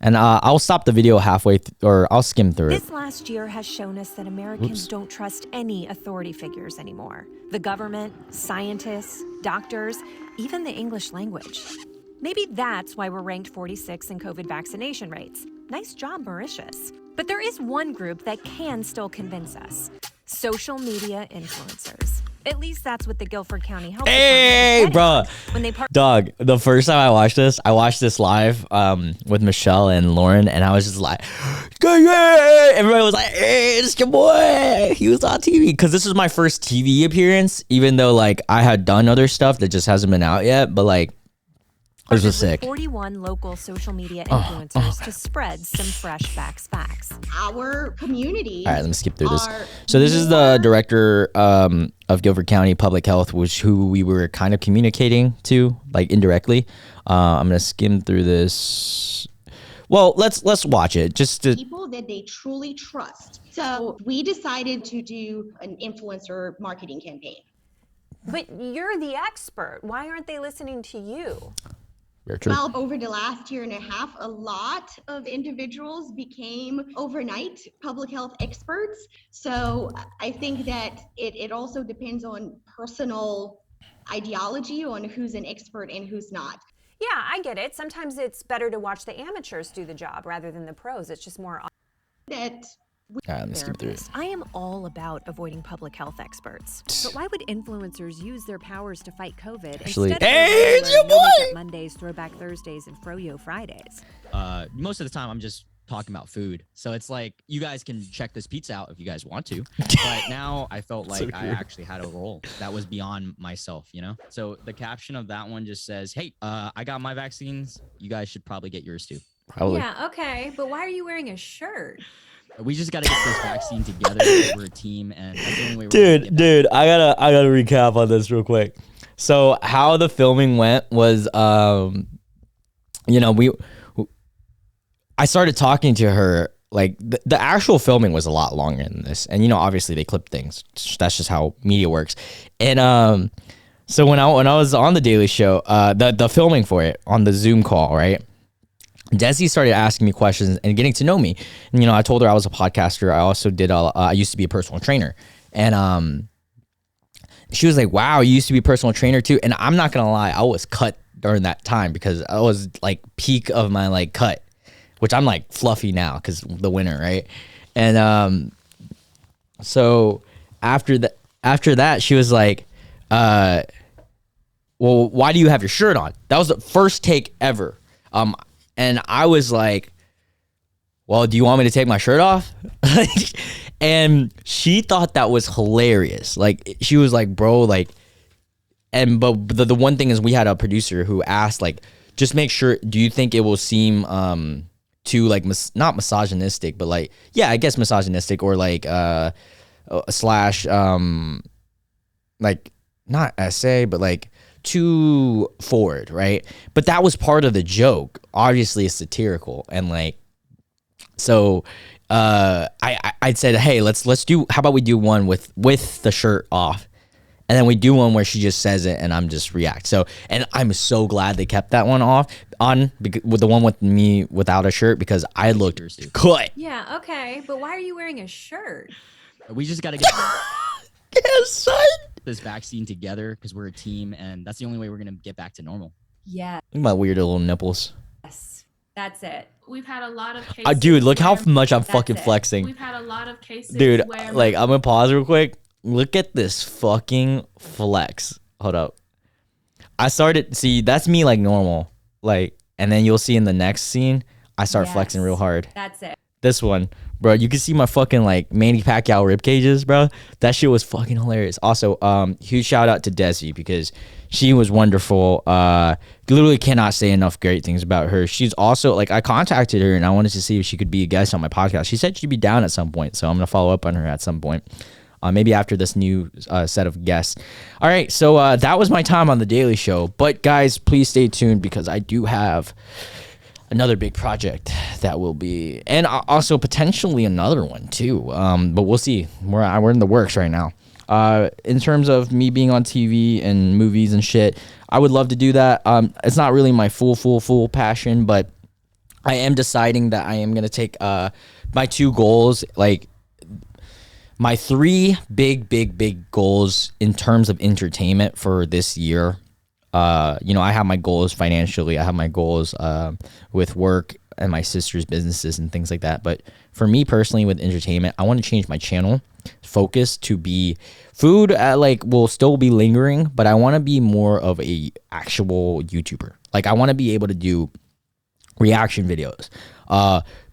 And I'll stop the video halfway, or I'll skim through it. This last year has shown us that Americans don't trust any authority figures anymore. The government, scientists, doctors, even the English language. Maybe that's why we're ranked 46 in COVID vaccination rates. Nice job, Mauritius. But there is one group that can still convince us. Social media influencers. At least that's what the Guilford County Health Department bro. When they Dog, the first time I watched this live with Michelle and Lauren, and I was just like, yeah! Everybody was like, hey, it's your boy. He was on TV. Because this is my first TV appearance, even though like I had done other stuff that just hasn't been out yet. But like, This partnered was sick. with 41 local social media influencers to spread some fresh facts. Our community. All right, let me skip through this. So this is the director of Guilford County Public Health, who we were kind of communicating to, like indirectly. I'm gonna skim through this. Well, let's watch it just to people that they truly trust. So we decided to do an influencer marketing campaign. But you're the expert. Why aren't they listening to you? Very true. Well, over the last year and a half, a lot of individuals became overnight public health experts. So I think that it also depends on personal ideology on who's an expert and who's not. Yeah, I get it. Sometimes it's better to watch the amateurs do the job rather than the pros. It's just more. That All right, let me skip through it. I am all about avoiding public health experts. But why would influencers use their powers to fight COVID Actually, instead of hey, it's your No Makeup boy! Mondays, Throwback Thursdays, and Froyo Fridays? Most of the time I'm just talking about food. So it's like, you guys can check this pizza out if you guys want to. But now I felt like I actually had a role that was beyond myself, you know? So the caption of that one just says, hey, I got my vaccines. You guys should probably get yours too. Probably. Yeah, okay, but why are you wearing a shirt? We just got to get this vaccine together because we're a team, and that's the only way we're gonna get Dude, I gotta recap on this real quick. So how the filming went was, I started talking to her, like the actual filming was a lot longer than this, and obviously they clip things. That's just how media works. And so when I was on the Daily Show, the filming for it on the Zoom call, right? Desi started asking me questions and getting to know me. And, I told her I was a podcaster. I also did, I used to be a personal trainer. And she was like, wow, you used to be a personal trainer too? And I'm not going to lie, I was cut during that time because I was like peak of my like cut, which I'm like fluffy now because the winter, right? And so after that, she was like, well, why do you have your shirt on? That was the first take ever. And I was like, well, do you want me to take my shirt off? And she thought that was hilarious. Like, she was like, bro, like, but the one thing is we had a producer who asked, like, just make sure, do you think it will seem too, like, not misogynistic, but like, yeah, I guess misogynistic or like, slash, like, not essay, but like, too forward, right? But that was part of the joke. Obviously it's satirical, and like, so I said, hey, let's do, how about we do one with the shirt off, and then we do one where she just says it and I'm just react. So, and I'm so glad they kept that one with the one with me without a shirt, because I looked cut. Yeah, okay, but why are you wearing a shirt? We just got to get Yes, son. this vaccine together because we're a team, and that's the only way we're going to get back to normal. Yes, Look at my weird little nipples. that's it. We've had a lot of cases. Dude, look how where- much I'm That's fucking it. flexing. We've had a lot of cases. Dude, where like, I'm gonna pause real quick. Look at this fucking flex. Hold up. See, that's me like normal. Like, and then you'll see in the next scene, I start flexing real hard. That's it. This one, bro, you can see my fucking like Manny Pacquiao rib cages, bro. That shit was fucking hilarious. Also, huge shout out to Desi because she was wonderful. Literally cannot say enough great things about her. She's also like, I contacted her and I wanted to see if she could be a guest on my podcast. She said she'd be down at some point, so I'm gonna follow up on her at some point. Maybe after this new set of guests. All right, so that was my time on the Daily Show. But guys, please stay tuned because I do have another big project that will be, and also potentially another one too. But we'll see. We're in the works right now. In terms of me being on TV and movies and shit, I would love to do that. It's not really my full passion, but I am deciding that I am gonna take my two goals, like my three big goals in terms of entertainment for this year. I have my goals financially. I have my goals with work and my sister's businesses and things like that. But for me personally, with entertainment, I want to change my channel focus to be food. Will still be lingering, but I want to be more of a actual YouTuber. Like, I want to be able to do reaction videos,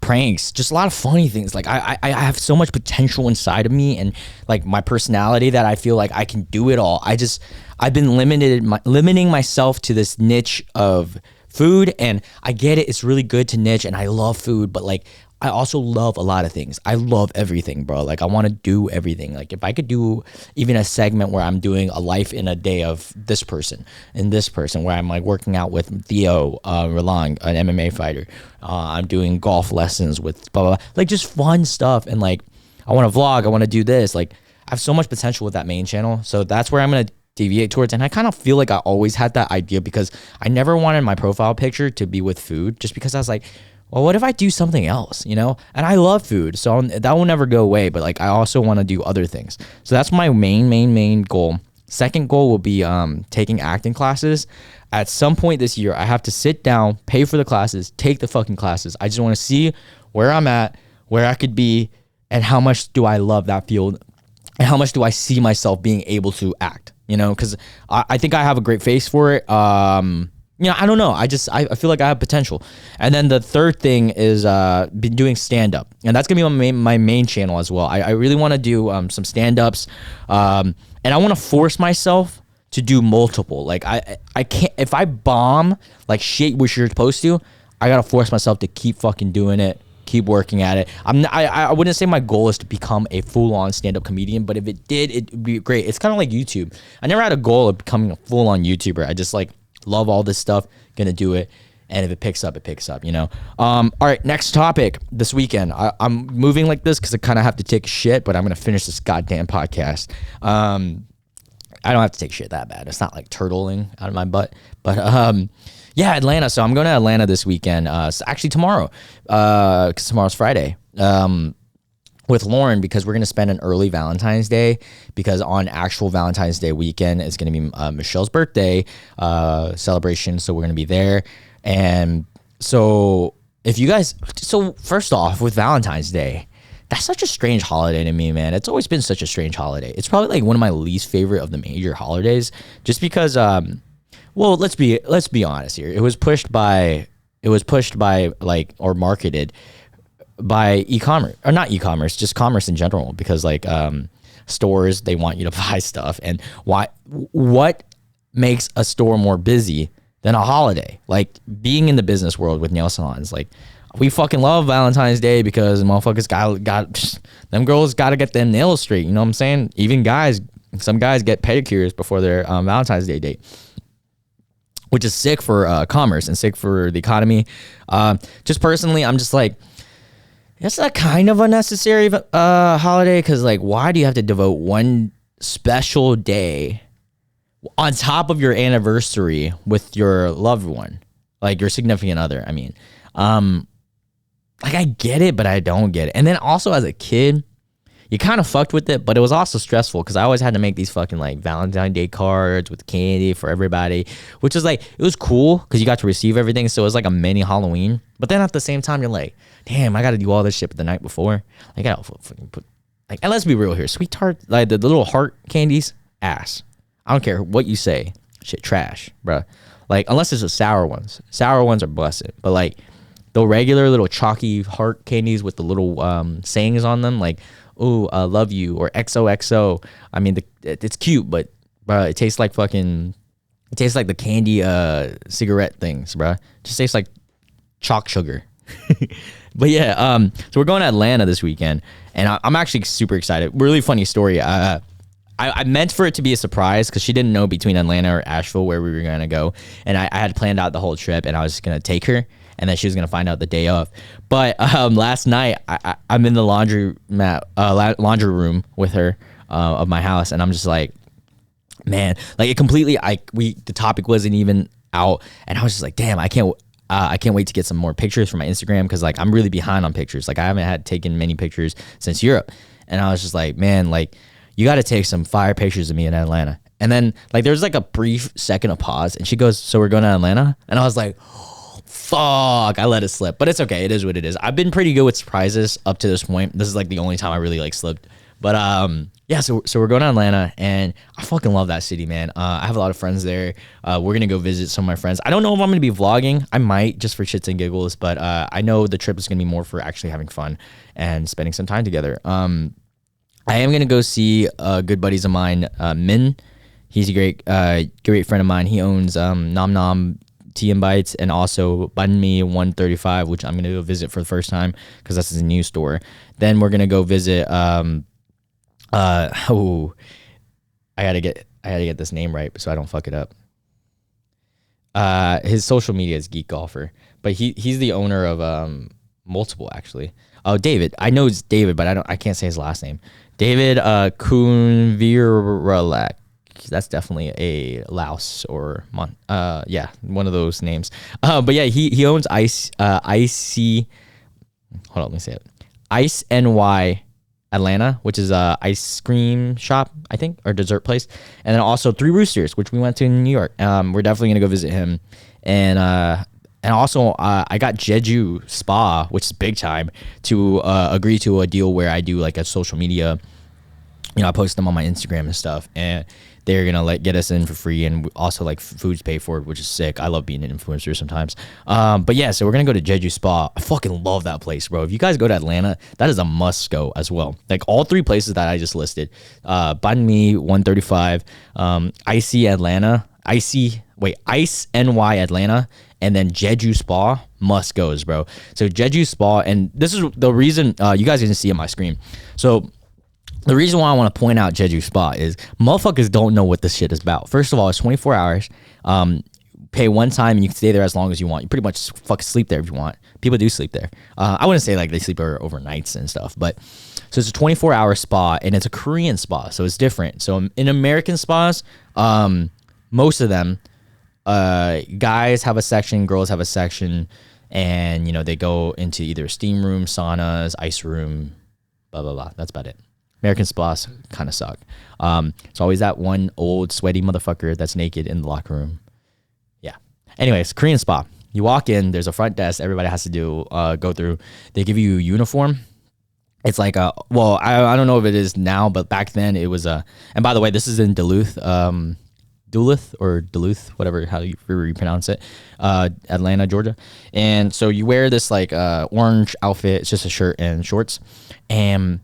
pranks, just a lot of funny things. Like, I have so much potential inside of me and like my personality that I feel like I can do it all. I've been limiting myself to this niche of food, and I get it. It's really good to niche, and I love food, but like, I also love a lot of things. I love everything, bro. Like, I want to do everything. Like, if I could do even a segment where I'm doing a life in a day of this person and this person, where I'm like working out with Theo Roland, an MMA fighter. I'm doing golf lessons with blah, blah, blah. Like, just fun stuff. And like, I want to vlog. I want to do this. Like, I have so much potential with that main channel. So that's where I'm going to deviate towards. And I kind of feel like I always had that idea because I never wanted my profile picture to be with food, just because I was like, well, what if I do something else, you know? And I love food, so that will never go away. But like, I also want to do other things. So that's my main goal. Second goal will be taking acting classes. At some point this year, I have to sit down, pay for the classes, take the fucking classes. I just want to see where I'm at, where I could be, and how much do I love that field, and how much do I see myself being able to act, you know? Because I think I have a great face for it. You know, I don't know. I feel like I have potential. And then the third thing is been doing stand-up. And that's going to be my main channel as well. I really want to do some stand-ups. And I want to force myself to do multiple. Like, I can't, if I bomb like shit, which you're supposed to, I got to force myself to keep fucking doing it, keep working at it. I wouldn't say my goal is to become a full-on stand-up comedian, but if it did, it'd be great. It's kind of like YouTube. I never had a goal of becoming a full-on YouTuber. I just like, love all this stuff, gonna do it, and if it picks up, it picks up, you know? All right, next topic this weekend. I'm moving like this because I kind of have to take a shit, but I'm gonna finish this goddamn podcast. I don't have to take shit that bad. It's not like turtling out of my butt, but yeah, Atlanta. So I'm going to Atlanta this weekend. So actually tomorrow, because tomorrow's Friday. With Lauren, because we're going to spend an early Valentine's Day, because on actual Valentine's Day weekend is going to be Michelle's birthday celebration. So we're going to be there. And so if you guys, so first off, with Valentine's Day, that's such a strange holiday to me, man. It's always been such a strange holiday. It's probably like one of my least favorite of the major holidays, just because, well, let's be honest here. It was pushed by like, or marketed by e-commerce, or not e-commerce, just commerce in general, because like stores, they want you to buy stuff. And what makes a store more busy than a holiday? Like, being in the business world with nail salons, like, we fucking love Valentine's Day because motherfuckers got them girls got to get them nails straight, you know what I'm saying? Even guys, some guys get pedicures before their Valentine's Day date, which is sick for commerce and sick for the economy. Just personally, I'm just like, it's a kind of unnecessary holiday, because like, why do you have to devote one special day on top of your anniversary with your loved one, like your significant other? I mean, like, I get it, but I don't get it. And then also as a kid, you kind of fucked with it, but it was also stressful because I always had to make these fucking like Valentine's Day cards with candy for everybody, which is like, it was cool because you got to receive everything. So it was like a mini Halloween. But then at the same time, you're like, damn, I got to do all this shit the night before. I got to fucking put, like, and let's be real here. Sweet tart, like the little heart candies, ass. I don't care what you say. Shit, trash, bruh. Like, unless it's the sour ones. Sour ones are blessed. But like, the regular little chalky heart candies with the little sayings on them, like, oh, I love you, or XOXO. I mean, it's cute, but it tastes like fucking, it tastes like the candy cigarette things, bro. It just tastes like chalk sugar. But yeah, so we're going to Atlanta this weekend, and I'm actually super excited. Really funny story. I meant for it to be a surprise because she didn't know between Atlanta or Asheville where we were going to go, and I had planned out the whole trip, and I was just going to take her, and then she was going to find out the day of. But last night, I'm in the laundry room with her of my house, and I'm just like, man, like, it completely, the topic wasn't even out, and I was just like, damn, I can't wait to get some more pictures for my Instagram, because like, I'm really behind on pictures. Like, I haven't had taken many pictures since Europe, and I was just like, man, like, you got to take some fire pictures of me in Atlanta. And then like, there's like a brief second of pause, and she goes, so we're going to Atlanta? And I was like, fuck, I let it slip, but it's okay. It is what it is. I've been pretty good with surprises up to this point. This is like the only time I really like slipped. But yeah, so we're going to Atlanta, and I fucking love that city, man. I have a lot of friends there. We're gonna go visit some of my friends. I don't know if I'm gonna be vlogging. I might, just for shits and giggles, but I know the trip is gonna be more for actually having fun and spending some time together. I am gonna go see good buddies of mine, Min. He's a great friend of mine. He owns Nom Nom Tea and Bites, and also Banh Mi 135, which I'm gonna go visit for the first time because this is a new store. Then we're gonna go visit. I gotta get this name right so I don't fuck it up. His social media is Geek Golfer, but he's the owner of multiple actually. Oh, David. I know it's David, but I can't say his last name. David Kunviralek. That's definitely a Laos or one of those names. But yeah, he owns Icy. Hold on, let me say it. Ice NY Atlanta, which is a ice cream shop, I think, or dessert place, and then also Three Roosters, which we went to in New York. We're definitely gonna go visit him, and also I got Jeju Spa, which is big time, to agree to a deal where I do like a social media. I post them on my Instagram and stuff, and they're gonna get us in for free, and also like food's paid for, which is sick. I love being an influencer sometimes. But yeah, so we're gonna go to Jeju Spa. I fucking love that place, bro. If you guys go to Atlanta, that is a must go as well. Like all three places that I just listed, Banh Mi 135, Ice NY Atlanta, and then Jeju Spa, must goes, bro. So Jeju Spa, and this is the reason you guys didn't see on my screen. So the reason why I want to point out Jeju Spa is motherfuckers don't know what this shit is about. First of all, it's 24 hours. Pay one time and you can stay there as long as you want. You pretty much fucking sleep there if you want. People do sleep there. I wouldn't say like they sleep there overnights and stuff, but so it's a 24-hour spa, and it's a Korean spa, so it's different. So in American spas, most of them, guys have a section, girls have a section, and they go into either steam room, saunas, ice room, blah blah blah. That's about it. American spas kind of suck. It's always that one old sweaty motherfucker that's naked in the locker room. Yeah. Anyways, Korean spa. You walk in, there's a front desk. Everybody has to go through. They give you a uniform. It's like I don't know if it is now, but back then it was and by the way, this is in Duluth, whatever, how you pronounce it, Atlanta, Georgia. And so you wear this like orange outfit. It's just a shirt and shorts. And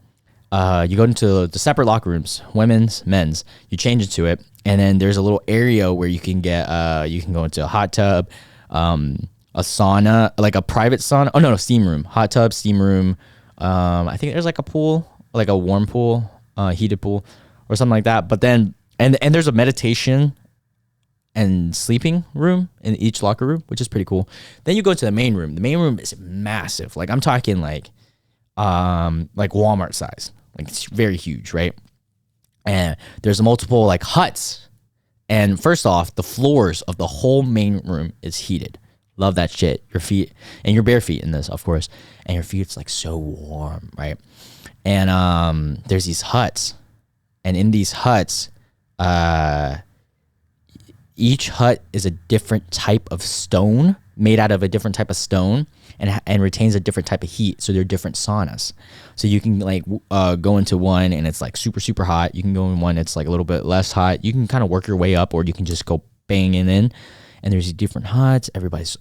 you go into the separate locker rooms, women's, men's. You change into it, and then there's a little area where you can get you can go into a hot tub, a sauna, like a private sauna. Oh no, steam room, hot tub, steam room. I think there's like a pool, like a warm pool, heated pool, or something like that. But then and there's a meditation and sleeping room in each locker room, which is pretty cool. Then you go to the main room. The main room is massive. Like I'm talking like Walmart size. Like it's very huge, right? And there's multiple like huts. And first off, the floors of the whole main room is heated. Love that shit. Your feet and your bare feet in this, of course. And your feet's like so warm, right? And there's these huts. And in these huts, each hut is a different type of stone, made out of a different type of stone, and retains a different type of heat. So they're different saunas. So you can like go into one and it's like super, super hot. You can go in one that's like a little bit less hot. You can kind of work your way up, or you can just go banging in. And there's these different huts. Everybody's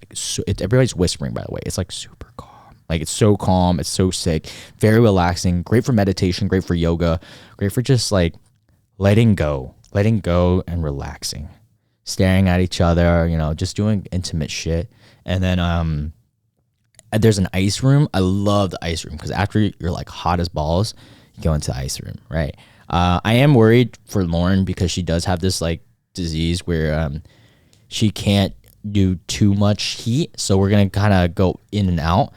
like, everybody's whispering, by the way. It's like super calm. Like it's so calm. It's so sick. Very relaxing. Great for meditation. Great for yoga. Great for just like letting go and relaxing. Staring at each other, just doing intimate shit. And then there's an ice room. I love the ice room because after you're like hot as balls, you go into the ice room, right? I am worried for Lauren because she does have this like disease where she can't do too much heat. So we're going to kind of go in and out.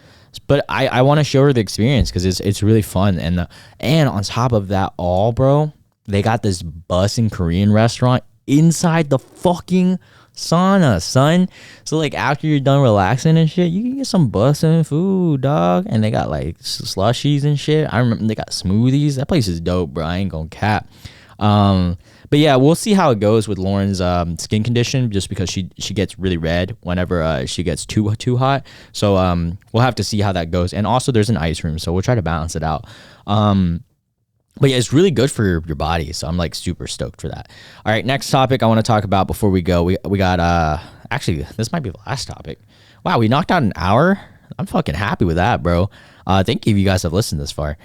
But I want to show her the experience because it's really fun. And on top of that all, bro, they got this bussin' Korean restaurant inside the fucking sauna, son. So like after you're done relaxing and shit, you can get some bussin' food, dog. And they got like slushies and shit. I remember they got smoothies. That place is dope, bro. I ain't gonna cap. But yeah, we'll see how it goes with Lauren's skin condition, just because she gets really red whenever she gets too hot. So we'll have to see how that goes. And also there's an ice room, so we'll try to balance it out. But yeah, it's really good for your body. So I'm like super stoked for that. All right, next topic I want to talk about before we go. We got actually this might be the last topic. Wow, we knocked out an hour. I'm fucking happy with that, bro. Thank you if you guys have listened this far.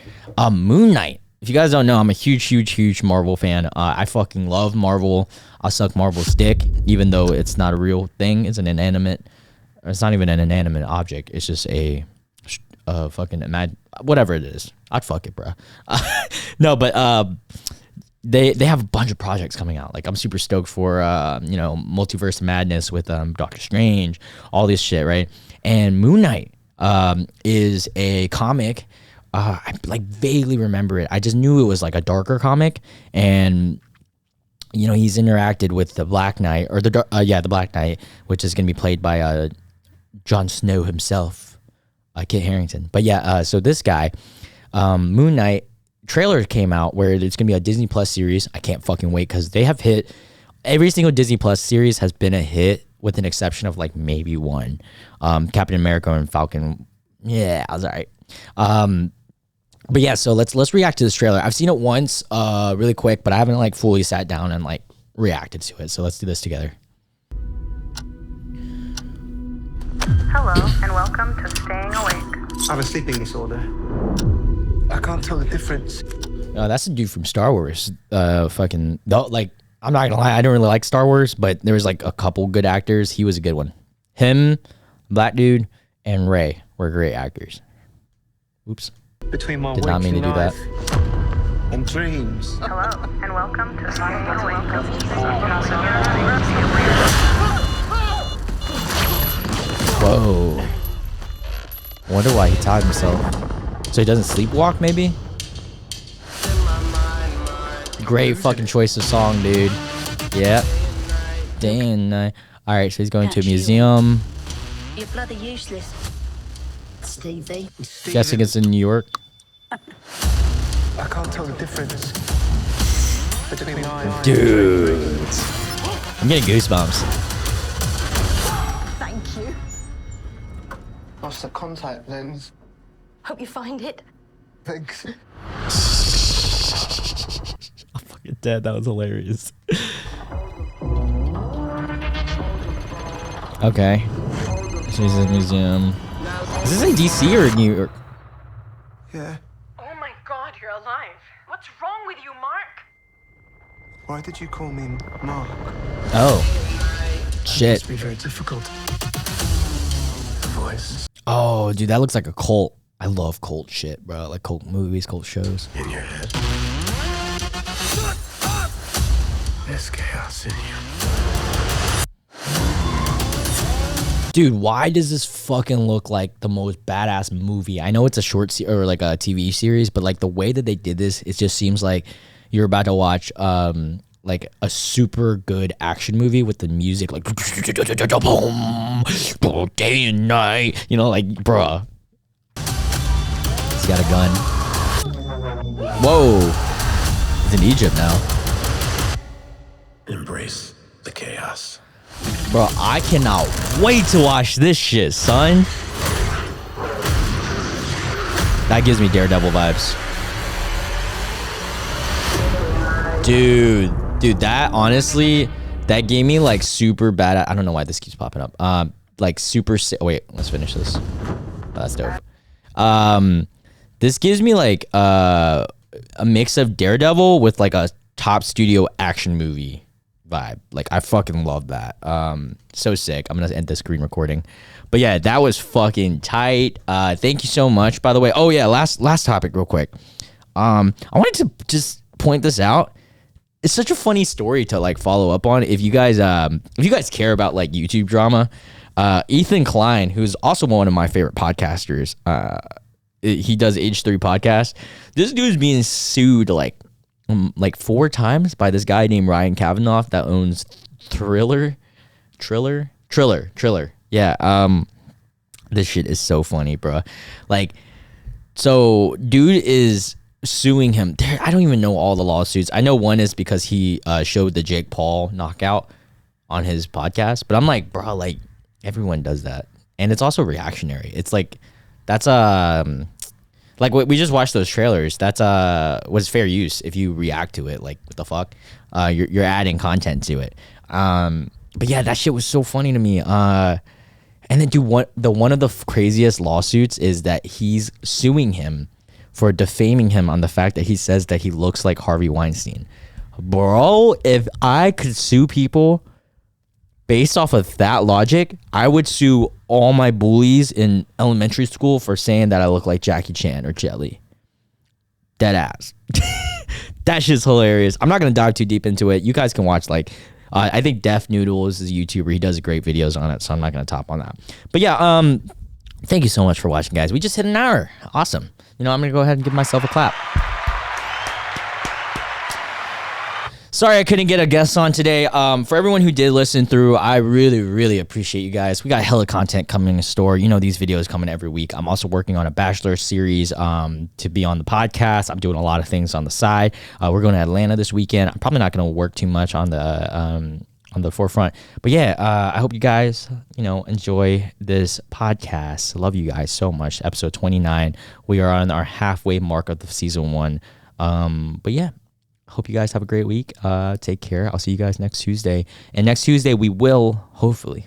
Moon Knight if you guys don't know, I'm a huge Marvel fan. I fucking love Marvel. I'll suck Marvel's dick, even though it's not a real thing. It's not even an inanimate object. It's just a fucking whatever it is. I'd fuck it, bro. No, but they have a bunch of projects coming out. Like I'm super stoked for Multiverse Madness with Doctor Strange, all this shit, right? And Moon Knight is a comic. I like vaguely remember it. I just knew it was like a darker comic, and he's interacted with the Black Knight or the Black Knight, which is gonna be played by Jon Snow himself, Kit Harington. But yeah, so this guy, Moon Knight trailer came out where it's gonna be a Disney Plus series. I can't fucking wait because they have hit every single Disney Plus series has been a hit with an exception of like maybe one, Captain America and Falcon. Yeah, I was all right. But yeah, so let's react to this trailer. I've seen it once, really quick, but I haven't like fully sat down and like reacted to it. So let's do this together. Hello, and welcome to Staying Awake. I have a sleeping disorder. I can't tell the difference. That's the dude from Star Wars. I'm not gonna lie, I don't really like Star Wars, but there was like a couple good actors. He was a good one. Him, black dude, and Ray were great actors. Oops. Between my Did not mean to do that. And dreams. Hello, and welcome to Staying Awake. Whoa. I wonder why he taught himself. So he doesn't sleepwalk, maybe? Great fucking choice of song, dude. Yep. Day and night. Alright, so he's going to a museum. You're bloody useless, Stevie. Guessing it's in New York. I can't tell the difference between my Dude. I'm getting goosebumps. Thank you. Lost the contact lens. Hope you find it. Thanks. I'm fucking dead. That was hilarious. Okay. So he's in a museum. Is this in DC or New York? Yeah. Oh my god, you're alive. What's wrong with you, Mark? Why did you call me Mark? Oh. Shit. Must be very difficult. Voice Oh, dude, that looks like a cult. I love cult shit, bro. Like cult movies, cult shows. in your head. There's chaos in you. Dude, why does this fucking look like the most badass movie? I know it's a short or like a TV series, but like the way that they did this, it just seems like you're about to watch like a super good action movie with the music like day and night, like bruh. He's got a gun. Whoa. He's in Egypt now. Embrace the chaos. Bro, I cannot wait to watch this shit, son. That gives me Daredevil vibes. Dude, that honestly, that gave me like super bad. I don't know why this keeps popping up. Like super. Wait, let's finish this. Oh, that's dope. This gives me like a mix of Daredevil with like a top studio action movie vibe. Like I fucking love that. So sick. I'm gonna end the screen recording. But yeah, that was fucking tight. Thank you so much, by the way. Oh yeah, last topic real quick. I wanted to just point this out. It's such a funny story to like follow up on. If you guys care about like YouTube drama, Ethan Klein, who's also one of my favorite podcasters, he does Age 3 podcast. This dude's being sued like 4 times by this guy named Ryan Kavanaugh that owns Triller. Yeah. This shit is so funny, bro. Like, so dude is suing him. I don't even know all the lawsuits. I know one is because he showed the Jake Paul knockout on his podcast, but I'm like, bro, like everyone does that, and it's also reactionary. It's like that's like we just watched those trailers. That's was fair use if you react to it. Like what the fuck? You're adding content to it. But yeah, that shit was so funny to me. And then dude, one of the craziest lawsuits is that he's suing him for defaming him on the fact that he says that he looks like Harvey Weinstein. Bro, if I could sue people based off of that logic, I would sue all my bullies in elementary school for saying that I look like Jackie Chan or Jet Li. Dead ass. That shit's hilarious. I'm not going to dive too deep into it. You guys can watch, like, I think Def Noodles is a YouTuber. He does great videos on it, so I'm not going to top on that. But yeah, thank you so much for watching, guys. We just hit an hour. Awesome. You know, I'm going to go ahead and give myself a clap. Sorry I couldn't get a guest on today. For everyone who did listen through, I really, really appreciate you guys. We got hella content coming in store. You know, these videos coming every week. I'm also working on a Bachelor series to be on the podcast. I'm doing a lot of things on the side. We're going to Atlanta this weekend. I'm probably not going to work too much on the forefront. But yeah, I hope you guys, you know, enjoy this podcast. Love you guys so much. Episode 29. We are on our halfway mark of the season 1. But yeah. Hope you guys have a great week. Take care. I'll see you guys next Tuesday. And next Tuesday, we will hopefully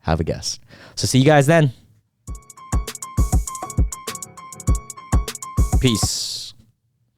have a guest. So see you guys then. Peace.